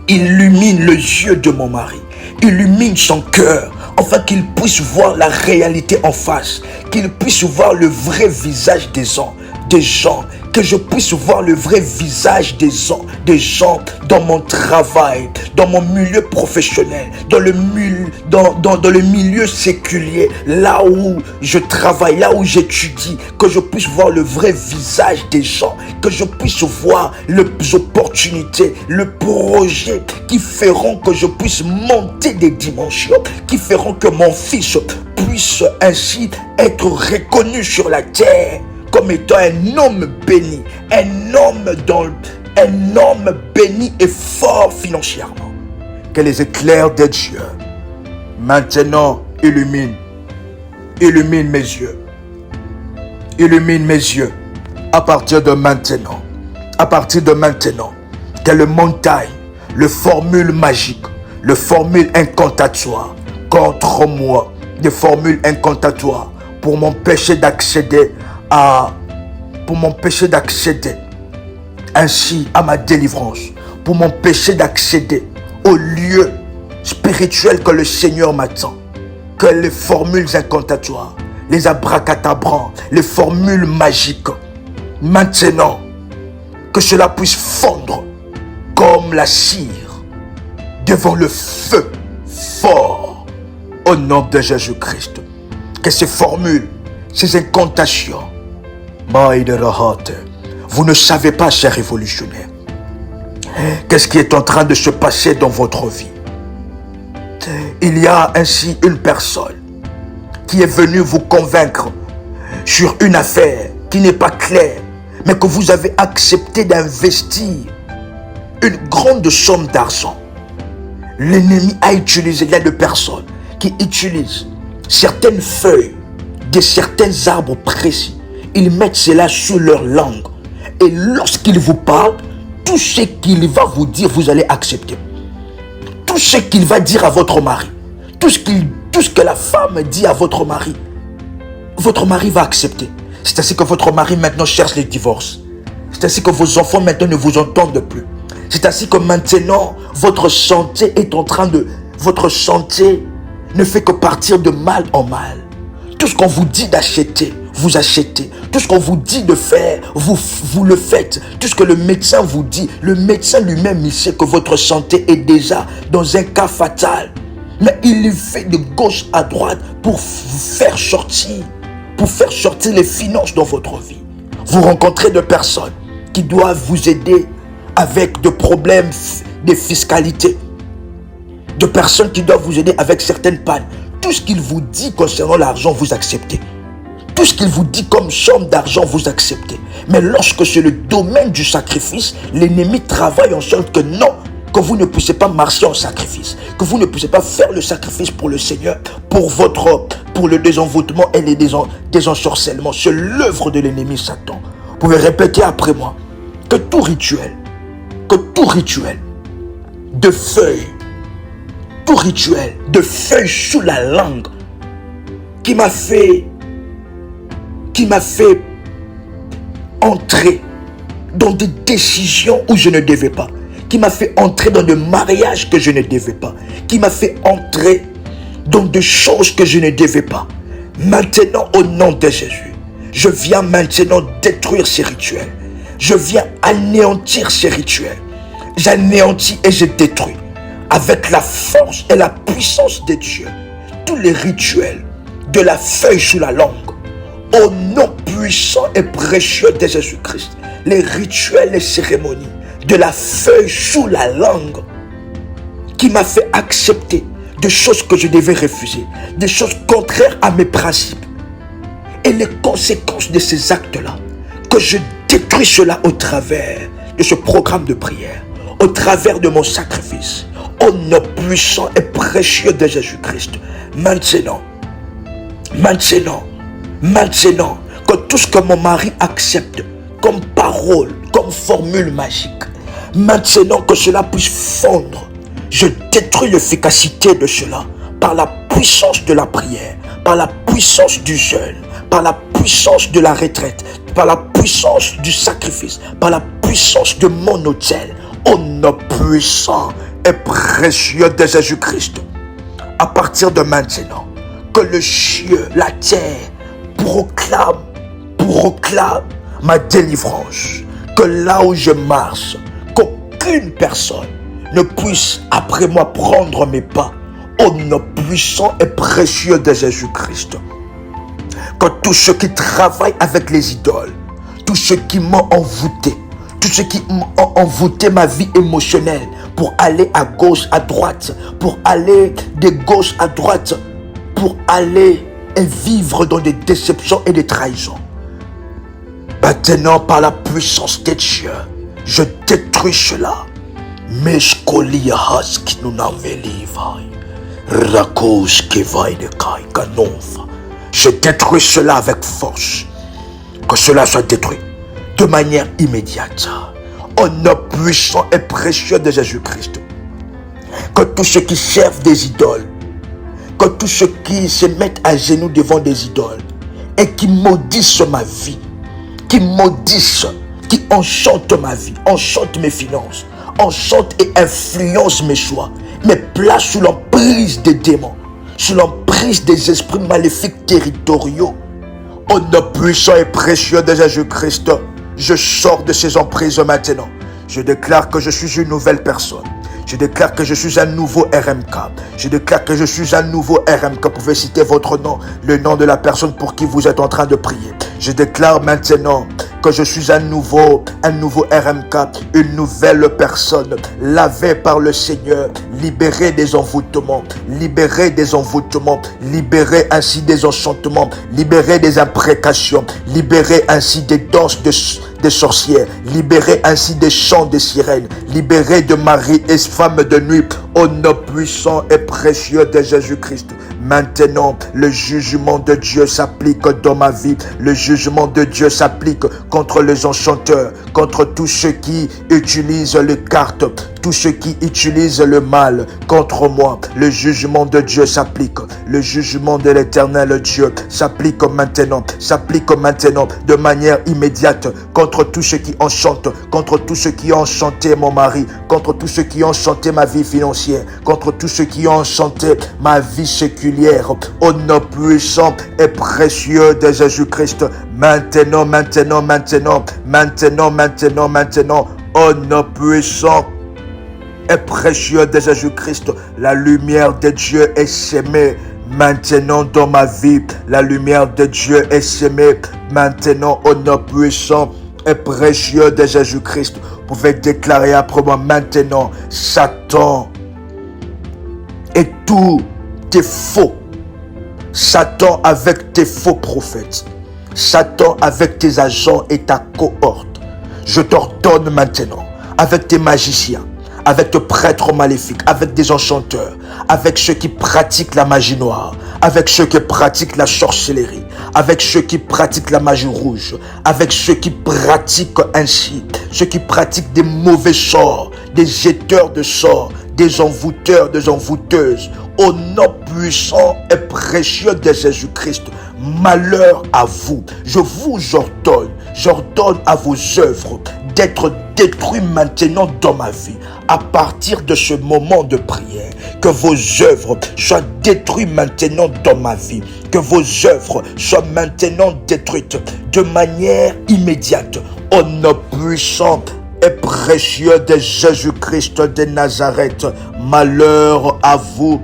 illuminent les yeux de mon mari, illuminent son cœur, afin qu'il puisse voir la réalité en face, qu'il puisse voir le vrai visage des gens, que je puisse voir le vrai visage des gens dans mon travail, dans mon milieu professionnel, dans le milieu séculier, là où je travaille, là où j'étudie, que je puisse voir le vrai visage des gens, que je puisse voir les opportunités, le projet qui feront que je puisse monter des dimensions, qui feront que mon fils puisse ainsi être reconnu sur la terre comme étant un homme béni, un homme béni et fort financièrement. Que les éclairs de Dieu maintenant illuminent mes yeux, illumine mes yeux à partir de maintenant, que les montagnes, les formules magiques, les formules incantatoires contre moi, des formules incantatoires pour m'empêcher d'accéder ainsi à ma délivrance, pour m'empêcher d'accéder au lieu spirituel que le Seigneur m'attend. Que les formules incantatoires, les abracadabras, les formules magiques, maintenant, que cela puisse fondre comme la cire devant le feu fort au nom de Jésus-Christ. Que ces formules, ces incantations, vous ne savez pas, chers révolutionnaires, qu'est-ce qui est en train de se passer dans votre vie. Il y a ainsi une personne qui est venue vous convaincre sur une affaire qui n'est pas claire, mais que vous avez accepté d'investir une grande somme d'argent. L'ennemi a utilisé, il y a des personnes qui utilisent certaines feuilles de certains arbres précis. Ils mettent cela sur leur langue. Et lorsqu'il vous parle, tout ce qu'il va vous dire, vous allez accepter. Tout ce qu'il va dire à votre mari, tout ce que la femme dit à votre mari va accepter. C'est ainsi que votre mari maintenant cherche le divorce. C'est ainsi que vos enfants maintenant ne vous entendent plus. C'est ainsi que maintenant votre santé ne fait que partir de mal en mal. Tout ce qu'on vous dit d'acheter, vous achetez. Tout ce qu'on vous dit de faire, vous le faites. Tout ce que le médecin vous dit, le médecin lui-même, il sait que votre santé est déjà dans un cas fatal. Mais il fait de gauche à droite pour faire sortir les finances dans votre vie. Vous rencontrez des personnes qui doivent vous aider avec des problèmes de fiscalité. De personnes qui doivent vous aider avec certaines pannes. Tout ce qu'il vous dit concernant l'argent, vous acceptez. Tout ce qu'il vous dit comme somme d'argent, vous acceptez. Mais lorsque c'est le domaine du sacrifice, l'ennemi travaille en sorte que non, que vous ne puissiez pas marcher en sacrifice, que vous ne puissiez pas faire le sacrifice pour le Seigneur, pour le désenvoûtement et les désensorcellement. C'est l'œuvre de l'ennemi Satan. Vous pouvez répéter après moi que tout rituel de feuilles, tout rituel de feuilles sous la langue qui m'a fait entrer dans des décisions où je ne devais pas, qui m'a fait entrer dans des mariages que je ne devais pas, qui m'a fait entrer dans des choses que je ne devais pas. Maintenant, au nom de Jésus, Je viens maintenant détruire ces rituels. Je viens anéantir ces rituels. J'anéantis et je détruis avec la force et la puissance de Dieu tous les rituels de la feuille sous la langue. Au nom puissant et précieux de Jésus-Christ, les rituels et cérémonies de la feuille sous la langue qui m'a fait accepter des choses que je devais refuser, des choses contraires à mes principes. Et les conséquences de ces actes-là, que je détruis cela au travers de ce programme de prière, au travers de mon sacrifice, au nom puissant et précieux de Jésus-Christ. Maintenant, que tout ce que mon mari accepte comme parole, comme formule magique, maintenant que cela puisse fondre, je détruis l'efficacité de cela par la puissance de la prière, par la puissance du jeûne, par la puissance de la retraite, par la puissance du sacrifice, par la puissance de mon autel, au nom puissant et précieux de Jésus-Christ. À partir de maintenant, que le ciel, la terre, proclame ma délivrance. Que là où je marche, qu'aucune personne ne puisse après moi prendre mes pas. Au nom puissant et précieux de Jésus-Christ. Que tous ceux qui travaillent avec les idoles, tous ceux qui m'ont envoûté, tous ceux qui ont envoûté ma vie émotionnelle pour aller à gauche, à droite, pour aller de gauche à droite, pour aller et vivre dans des déceptions et des trahisons. Maintenant, par la puissance de Dieu, je détruis cela. Je détruis cela avec force. Que cela soit détruit de manière immédiate. Au nom puissant et précieux de Jésus-Christ. Que tous ceux qui servent des idoles, que tous ceux qui se mettent à genoux devant des idoles et qui maudissent ma vie, qui maudissent, qui enchantent ma vie, enchantent mes finances, enchantent et influencent mes choix, me placent sous l'emprise des démons, sous l'emprise des esprits maléfiques territoriaux. Au nom puissant et précieux de Jésus-Christ, je sors de ces emprises maintenant. Je déclare que je suis une nouvelle personne. Je déclare que je suis un nouveau RMK. Je déclare que je suis un nouveau RMK. Vous pouvez citer votre nom, le nom de la personne pour qui vous êtes en train de prier. Je déclare maintenant que je suis un nouveau RMK, une nouvelle personne, lavée par le Seigneur, libérée des envoûtements, libérée ainsi des enchantements, libérée des imprécations, libérée ainsi des danses des sorcières, libérée ainsi des chants des sirènes, libérée de Marie et femme de nuit, au nom puissant et précieux de Jésus-Christ. Maintenant, le jugement de Dieu s'applique dans ma vie. Le jugement de Dieu s'applique contre les enchanteurs, contre tous ceux qui utilisent les cartes, tous ceux qui utilisent le mal contre moi. Le jugement de Dieu s'applique. Le jugement de l'Éternel Dieu s'applique maintenant de manière immédiate contre tous ceux qui enchantent, contre tous ceux qui ont enchanté mon mari, contre tous ceux qui ont enchanté ma vie financière, contre tous ceux qui ont enchanté ma vie séculière. Au nom puissant et précieux de Jésus-Christ, maintenant, au nom puissant et précieux de Jésus-Christ, la lumière de Dieu est sémée maintenant dans ma vie. La lumière de Dieu est sémée maintenant au nom puissant et précieux de Jésus-Christ. Vous pouvez déclarer après moi maintenant, Satan et tout tes faux, Satan avec tes faux prophètes, Satan avec tes agents et ta cohorte, je t'ordonne maintenant, avec tes magiciens, avec tes prêtres maléfiques, avec des enchanteurs, avec ceux qui pratiquent la magie noire, avec ceux qui pratiquent la sorcellerie, avec ceux qui pratiquent la magie rouge, avec ceux qui pratiquent ainsi, ceux qui pratiquent des mauvais sorts, des jeteurs de sorts, des envoûteurs, des envoûteuses, au nom puissant et précieux de Jésus-Christ, malheur à vous. Je vous j'ordonne à vos œuvres d'être détruits maintenant dans ma vie. À partir de ce moment de prière, que vos œuvres soient détruites maintenant dans ma vie. Que vos œuvres soient maintenant détruites de manière immédiate. Au nom puissant et précieux de Jésus-Christ de Nazareth. Malheur à vous,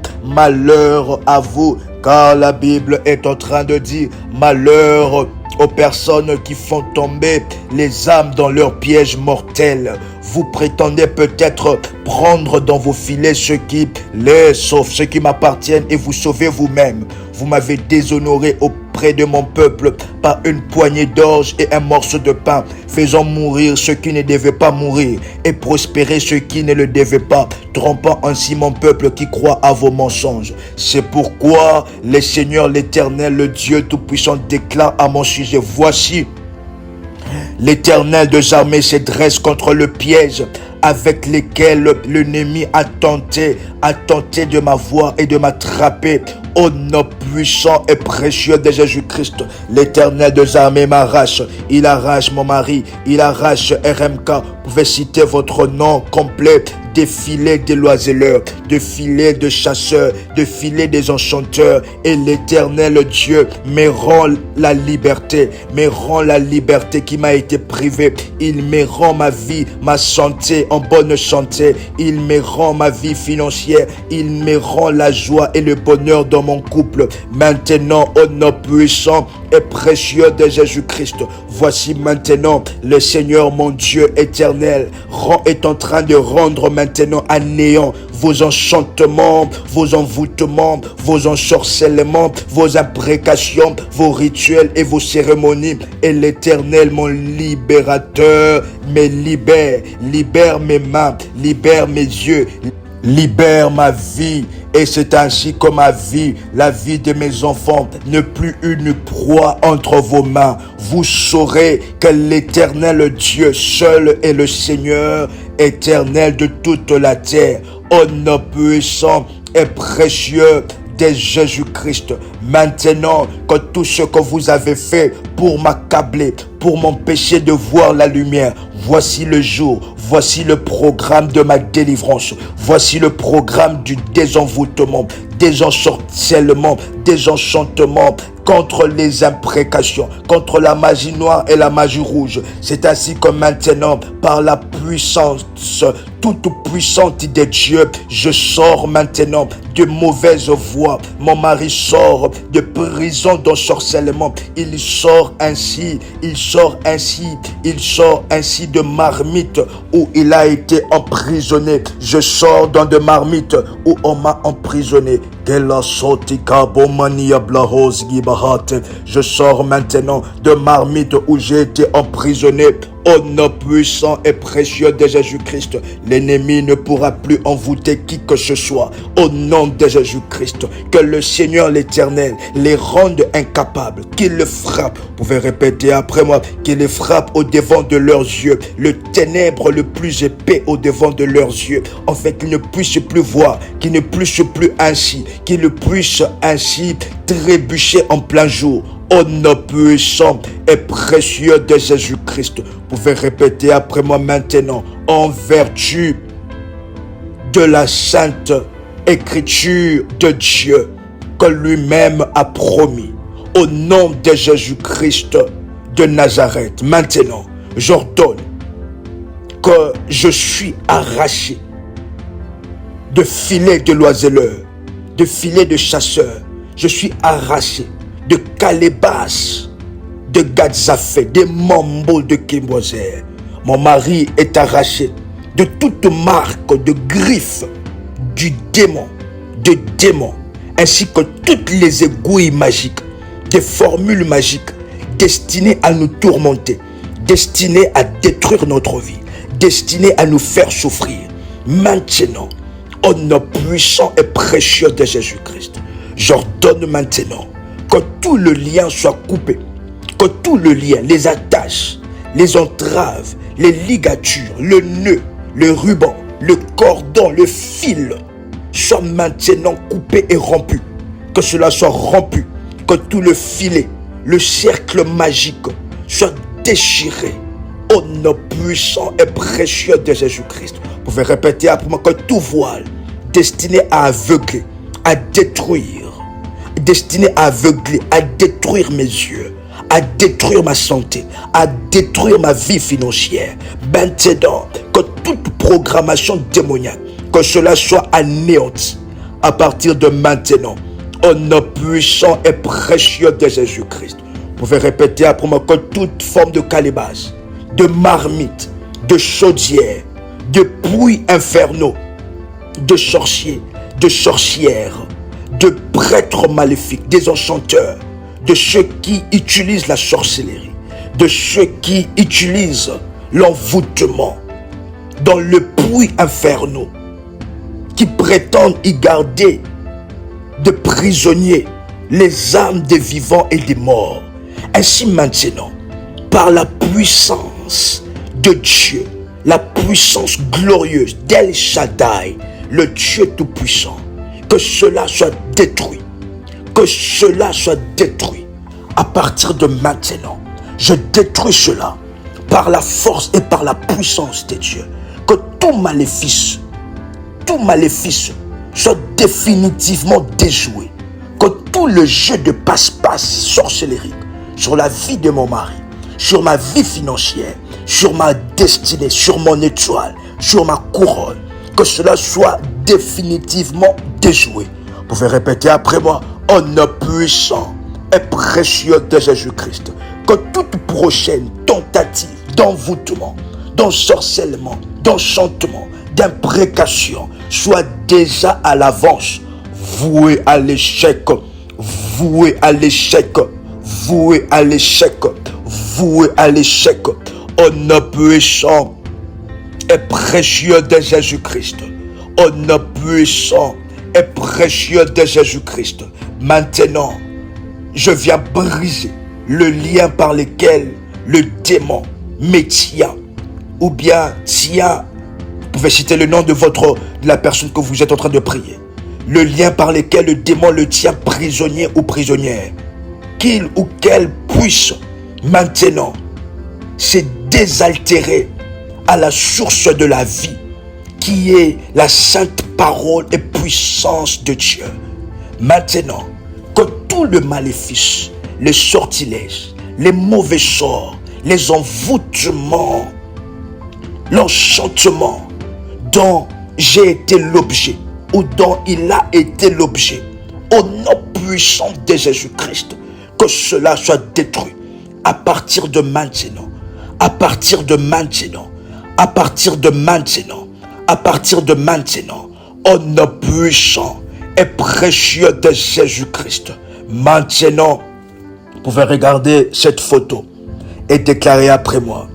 car la Bible est en train de dire malheur aux personnes qui font tomber les âmes dans leurs pièges mortels. Vous prétendez peut-être prendre dans vos filets ce qui les sauve, ce qui m'appartiennent, et vous sauvez vous-même. Vous m'avez déshonoré auprès de mon peuple par une poignée d'orge et un morceau de pain, faisant mourir ceux qui ne devaient pas mourir et prospérer ceux qui ne le devaient pas, trompant ainsi mon peuple qui croit à vos mensonges. C'est pourquoi le Seigneur l'Éternel, le Dieu Tout-Puissant, déclare à mon sujet: voici, l'Éternel des armées se dresse contre le piège avec lesquels l'ennemi a tenté de m'avoir et de m'attraper. Au nom puissant et précieux de Jésus-Christ, l'Éternel des armées m'arrache. Il arrache mon mari, il arrache RMK. Vous pouvez citer votre nom complet. Des filets des loiseleurs, de filets de chasseurs, de filets des enchanteurs. Et l'Éternel Dieu me rend la liberté qui m'a été privée. Il me rend ma vie, ma santé en bonne santé. Il me rend ma vie financière. Il me rend la joie et le bonheur dans mon couple. Maintenant, au nom puissant et précieux de Jésus-Christ, voici maintenant le Seigneur mon Dieu éternel est en train de rendre maintenant à néant vos enchantements, vos envoûtements, vos ensorcellements, vos imprécations, vos rituels et vos cérémonies. Et l'Éternel, mon libérateur, me libère mes mains, libère mes yeux, libère ma vie. Et c'est ainsi que ma vie, la vie de mes enfants, n'est plus une proie entre vos mains. Vous saurez que l'Éternel Dieu seul est le Seigneur éternel de toute la terre. Au nom puissant et précieux de Jésus-Christ, maintenant que tout ce que vous avez fait pour m'accabler, pour m'empêcher de voir la lumière, voici le jour, voici le programme de ma délivrance, voici le programme du désenvoûtement, des ensorcellements, des enchantements, contre les imprécations, contre la magie noire et la magie rouge. C'est ainsi que maintenant, par la puissance toute puissante de Dieu, je sors maintenant de mauvaises voies. Mon mari sort de prison d'ensorcellement. Il sort ainsi de marmite où il a été emprisonné. Je sors dans de marmites où on m'a emprisonné. Je sors maintenant de marmite où j'ai été emprisonné. Au nom puissant et précieux de Jésus-Christ, l'ennemi ne pourra plus envoûter qui que ce soit. Au nom de Jésus-Christ, que le Seigneur l'Éternel les rende incapables, qu'il le frappe. Vous pouvez répéter après moi, qu'il les frappe au devant de leurs yeux, le ténèbre le plus épais au devant de leurs yeux, en fait qu'ils ne puissent plus voir, qu'ils ne puissent plus ainsi, qu'ils ne puissent ainsi trébucher en plein jour. Au nom puissant et précieux de Jésus-Christ, vous pouvez répéter après moi maintenant, en vertu de la sainte écriture de Dieu que lui-même a promis. Au nom de Jésus-Christ de Nazareth, maintenant, j'ordonne que je suis arraché de filets de loiseleurs, de filets de chasseurs. Je suis arraché de calébasses, de gadzafé, de mambo de Kimbozer. Mon mari est arraché de toute marque de griffes du démon, ainsi que toutes les aiguilles magiques, des formules magiques destinées à nous tourmenter, destinées à détruire notre vie, destinées à nous faire souffrir. Maintenant, au nom puissant et précieux de Jésus-Christ, j'ordonne maintenant que tout le lien soit coupé, que tout le lien, les attaches, les entraves, les ligatures, le nœud, le ruban, le cordon, le fil, soit maintenant coupé et rompu. Que cela soit rompu, que tout le filet, le cercle magique soit déchiré. Au nom puissant et précieux de Jésus-Christ. Vous pouvez répéter après moi que tout voile destiné à aveugler, à détruire, destiné à aveugler, à détruire mes yeux, à détruire ma santé, à détruire ma vie financière. Maintenant, que toute programmation démoniaque, que cela soit anéanti à partir de maintenant, au nom puissant et précieux de Jésus-Christ. Vous pouvez répéter après moi que toute forme de calebasse, de marmite, de chaudière, de puits infernaux, de sorciers, de sorcières, de prêtres maléfiques, des enchanteurs, de ceux qui utilisent la sorcellerie, de ceux qui utilisent l'envoûtement dans le puits infernaux, qui prétendent y garder de prisonniers les âmes des vivants et des morts. Ainsi maintenant, par la puissance de Dieu, la puissance glorieuse d'El Shaddai, le Dieu Tout-Puissant, que cela soit détruit, que cela soit détruit. À partir de maintenant, je détruis cela par la force et par la puissance de Dieu. Que tout maléfice soit définitivement déjoué. Que tout le jeu de passe-passe sorcellerie sur la vie de mon mari, sur ma vie financière, sur ma destinée, sur mon étoile, sur ma couronne, que cela soit définitivement déjoué. Vous pouvez répéter après moi, au nom puissant et précieux de Jésus-Christ, que toute prochaine tentative d'envoûtement, d'ensorcellement, d'enchantement, d'imprécation soit déjà à l'avance vouée à l'échec, vouée à l'échec, vouée à l'échec, vouée à l'échec, au nom puissant et précieux de Jésus-Christ, au nom puissant et précieux de Jésus-Christ. Maintenant, je viens briser le lien par lequel le démon me tient, ou bien tient, vous pouvez citer le nom de la personne que vous êtes en train de prier, le lien par lequel le démon le tient prisonnier ou prisonnière, qu'il ou qu'elle puisse maintenant se désaltérer à la source de la vie, qui est la sainte parole et puissance de Dieu. Maintenant, que tout le maléfice, les sortilèges, les mauvais sorts, les envoûtements, l'enchantement dont j'ai été l'objet ou dont il a été l'objet, au nom puissant de Jésus-Christ, que cela soit détruit à partir de maintenant, à partir de maintenant, à partir de maintenant, à partir de maintenant, au nom puissant et précieux de Jésus-Christ. Maintenant, vous pouvez regarder cette photo et déclarer après moi.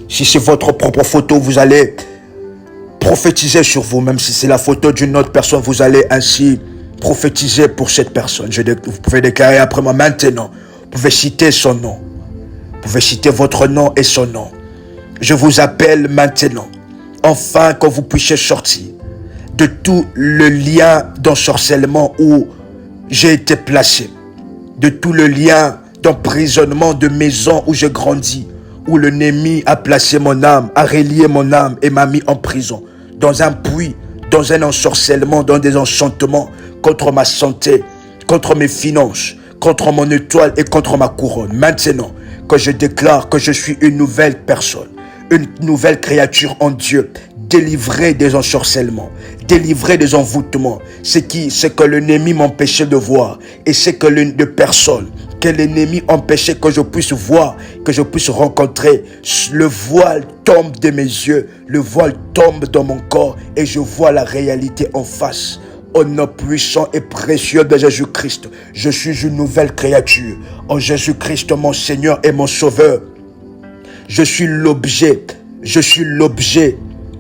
Si c'est votre propre photo, vous allez prophétiser sur vous. Même si c'est la photo d'une autre personne, vous allez ainsi prophétiser pour cette personne. Vous pouvez déclarer après moi maintenant. Vous pouvez citer son nom. Vous pouvez citer votre nom et son nom. Je vous appelle maintenant, enfin que vous puissiez sortir de tout le lien d'ensorcellement où j'ai été placé, de tout le lien d'emprisonnement de maison où j'ai grandi, où l'ennemi a placé mon âme, a relié mon âme et m'a mis en prison, dans un puits, dans un ensorcellement, dans des enchantements contre ma santé, contre mes finances, contre mon étoile et contre ma couronne. Maintenant que je déclare que je suis une nouvelle personne, une nouvelle créature en Dieu, délivrée des ensorcellements, délivrée des envoûtements, c'est que l'ennemi m'empêchait de voir, et c'est que de personnes que l'ennemi empêchait que je puisse voir, que je puisse rencontrer. Le voile tombe de mes yeux, le voile tombe dans mon corps, et je vois la réalité en face. Au nom puissant et précieux de Jésus-Christ, je suis une nouvelle créature. En Jésus-Christ, mon Seigneur et mon Sauveur, je suis l'objet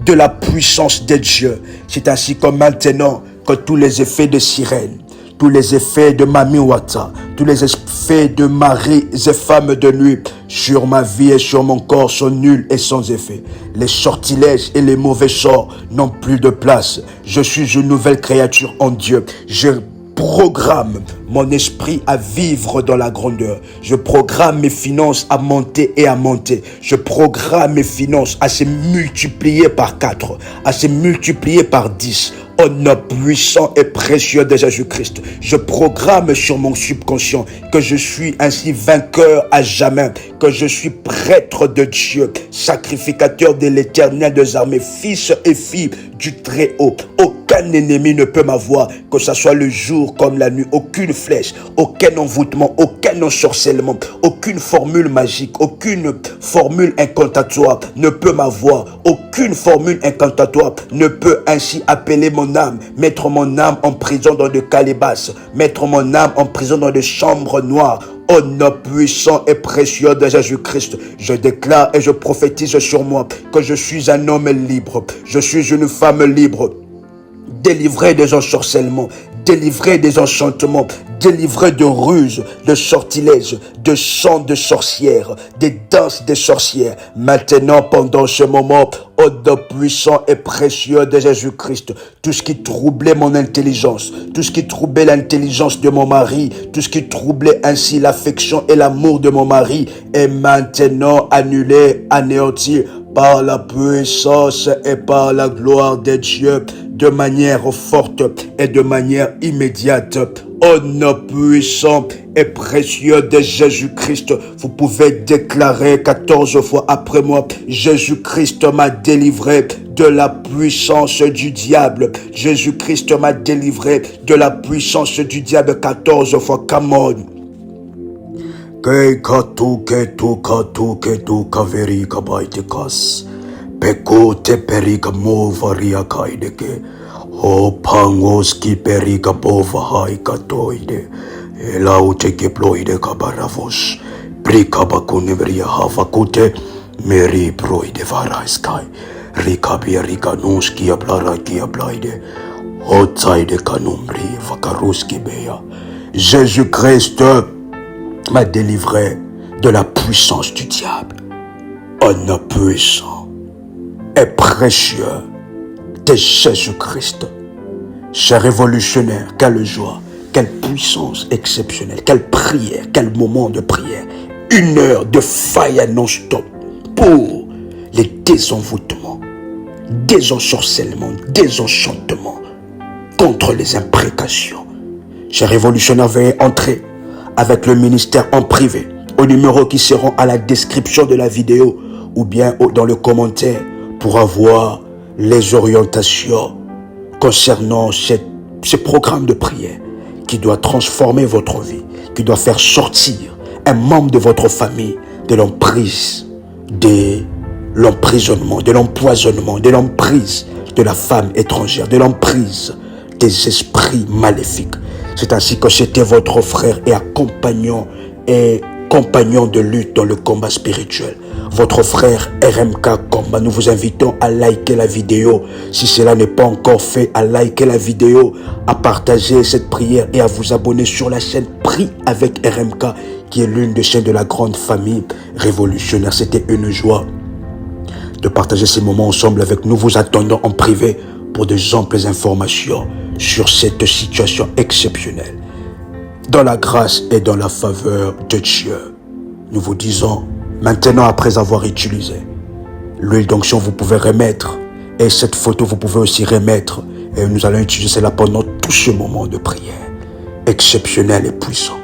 de la puissance de Dieu. C'est ainsi que maintenant, que tous les effets de sirène, tous les effets de Mami Wata, tous les effets de maris et femmes de nuit sur ma vie et sur mon corps sont nuls et sans effet. Les sortilèges et les mauvais sorts n'ont plus de place. Je suis une nouvelle créature en Dieu. Je programme mon esprit à vivre dans la grandeur. Je programme mes finances à monter et à monter. Je programme mes finances à se multiplier par 4, à se multiplier par 10. Au nom puissant et précieux de Jésus-Christ, je programme sur mon subconscient que je suis ainsi vainqueur à jamais, que je suis prêtre de Dieu, sacrificateur de l'Éternel des armées, fils et fille du Très-Haut. Aucun ennemi ne peut m'avoir, que ce soit le jour comme la nuit. Aucune flèche, aucun envoûtement, aucun ensorcellement, aucune formule magique, aucune formule incantatoire ne peut m'avoir. Aucune formule incantatoire ne peut ainsi appeler mon âme, mettre mon âme en prison dans de calebasses, mettre mon âme en prison dans des chambres noires. Au nom puissant et précieux de Jésus-Christ, je déclare et je prophétise sur moi que je suis un homme libre, je suis une femme libre, délivré des ensorcellements, délivré des enchantements, délivré de ruses, de sortilèges, de chants de sorcières, des danses des sorcières. Maintenant, pendant ce moment, au nom puissant et précieux de Jésus-Christ, tout ce qui troublait mon intelligence, tout ce qui troublait l'intelligence de mon mari, tout ce qui troublait ainsi l'affection et l'amour de mon mari est maintenant annulé, anéanti par la puissance et par la gloire de Dieu, de manière forte et de manière immédiate. Au nom puissant et précieux de Jésus-Christ, vous pouvez déclarer 14 fois après moi: Jésus-Christ m'a délivré de la puissance du diable. Jésus-Christ m'a délivré de la puissance du diable. 14 fois, come on. Ke katu kaveri kabaitikas. Peko te perika movaria kaideke. O pangos ki perika bova haika toide. Elau te keploide kabaravos. Prika bakunevria havakute. Meri proide varaiskai. Rika biarika nuski ablara ki ablaide. O taide kanumbri vakaruski beya. Jésus-Christ m'a délivré de la puissance du diable. Au nom puissant et précieux de Jésus-Christ. Cher révolutionnaire, quelle joie, quelle puissance exceptionnelle, quelle prière, quel moment de prière. 1 heure de faille non-stop pour les désenvoûtements, désensorcellements, désenchantements, contre les imprécations. Cher révolutionnaire, veuillez entrer avec le ministère en privé au numéro qui seront à la description de la vidéo ou bien dans le commentaire pour avoir les orientations concernant ce programme de prière qui doit transformer votre vie, qui doit faire sortir un membre de votre famille de l'emprise, de l'emprisonnement, de l'empoisonnement, de l'emprise de la femme étrangère, de l'emprise des esprits maléfiques. C'est ainsi que c'était votre frère et compagnon de lutte dans le combat spirituel. Votre frère RMK Combat. Nous vous invitons à liker la vidéo. Si cela n'est pas encore fait, à liker la vidéo, à partager cette prière et à vous abonner sur la chaîne Prie avec RMK, qui est l'une des chaînes de la grande famille révolutionnaire. C'était une joie de partager ces moments ensemble avec nous. Vous attendons en privé pour de amples informations sur cette situation exceptionnelle. Dans la grâce et dans la faveur de Dieu, nous vous disons, maintenant après avoir utilisé l'huile d'onction, vous pouvez remettre, et cette photo vous pouvez aussi remettre, et nous allons utiliser cela pendant tout ce moment de prière exceptionnel et puissant,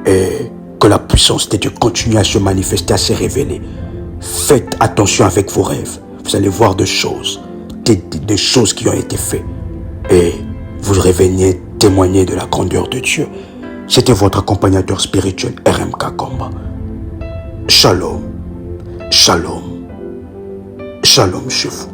et que la puissance de Dieu continue à se manifester, à se révéler. Faites attention avec vos rêves, vous allez voir des choses, des choses qui ont été faites, et vous revenez témoigner de la grandeur de Dieu. C'était votre accompagnateur spirituel RMK Combat. Shalom, shalom, shalom chez vous.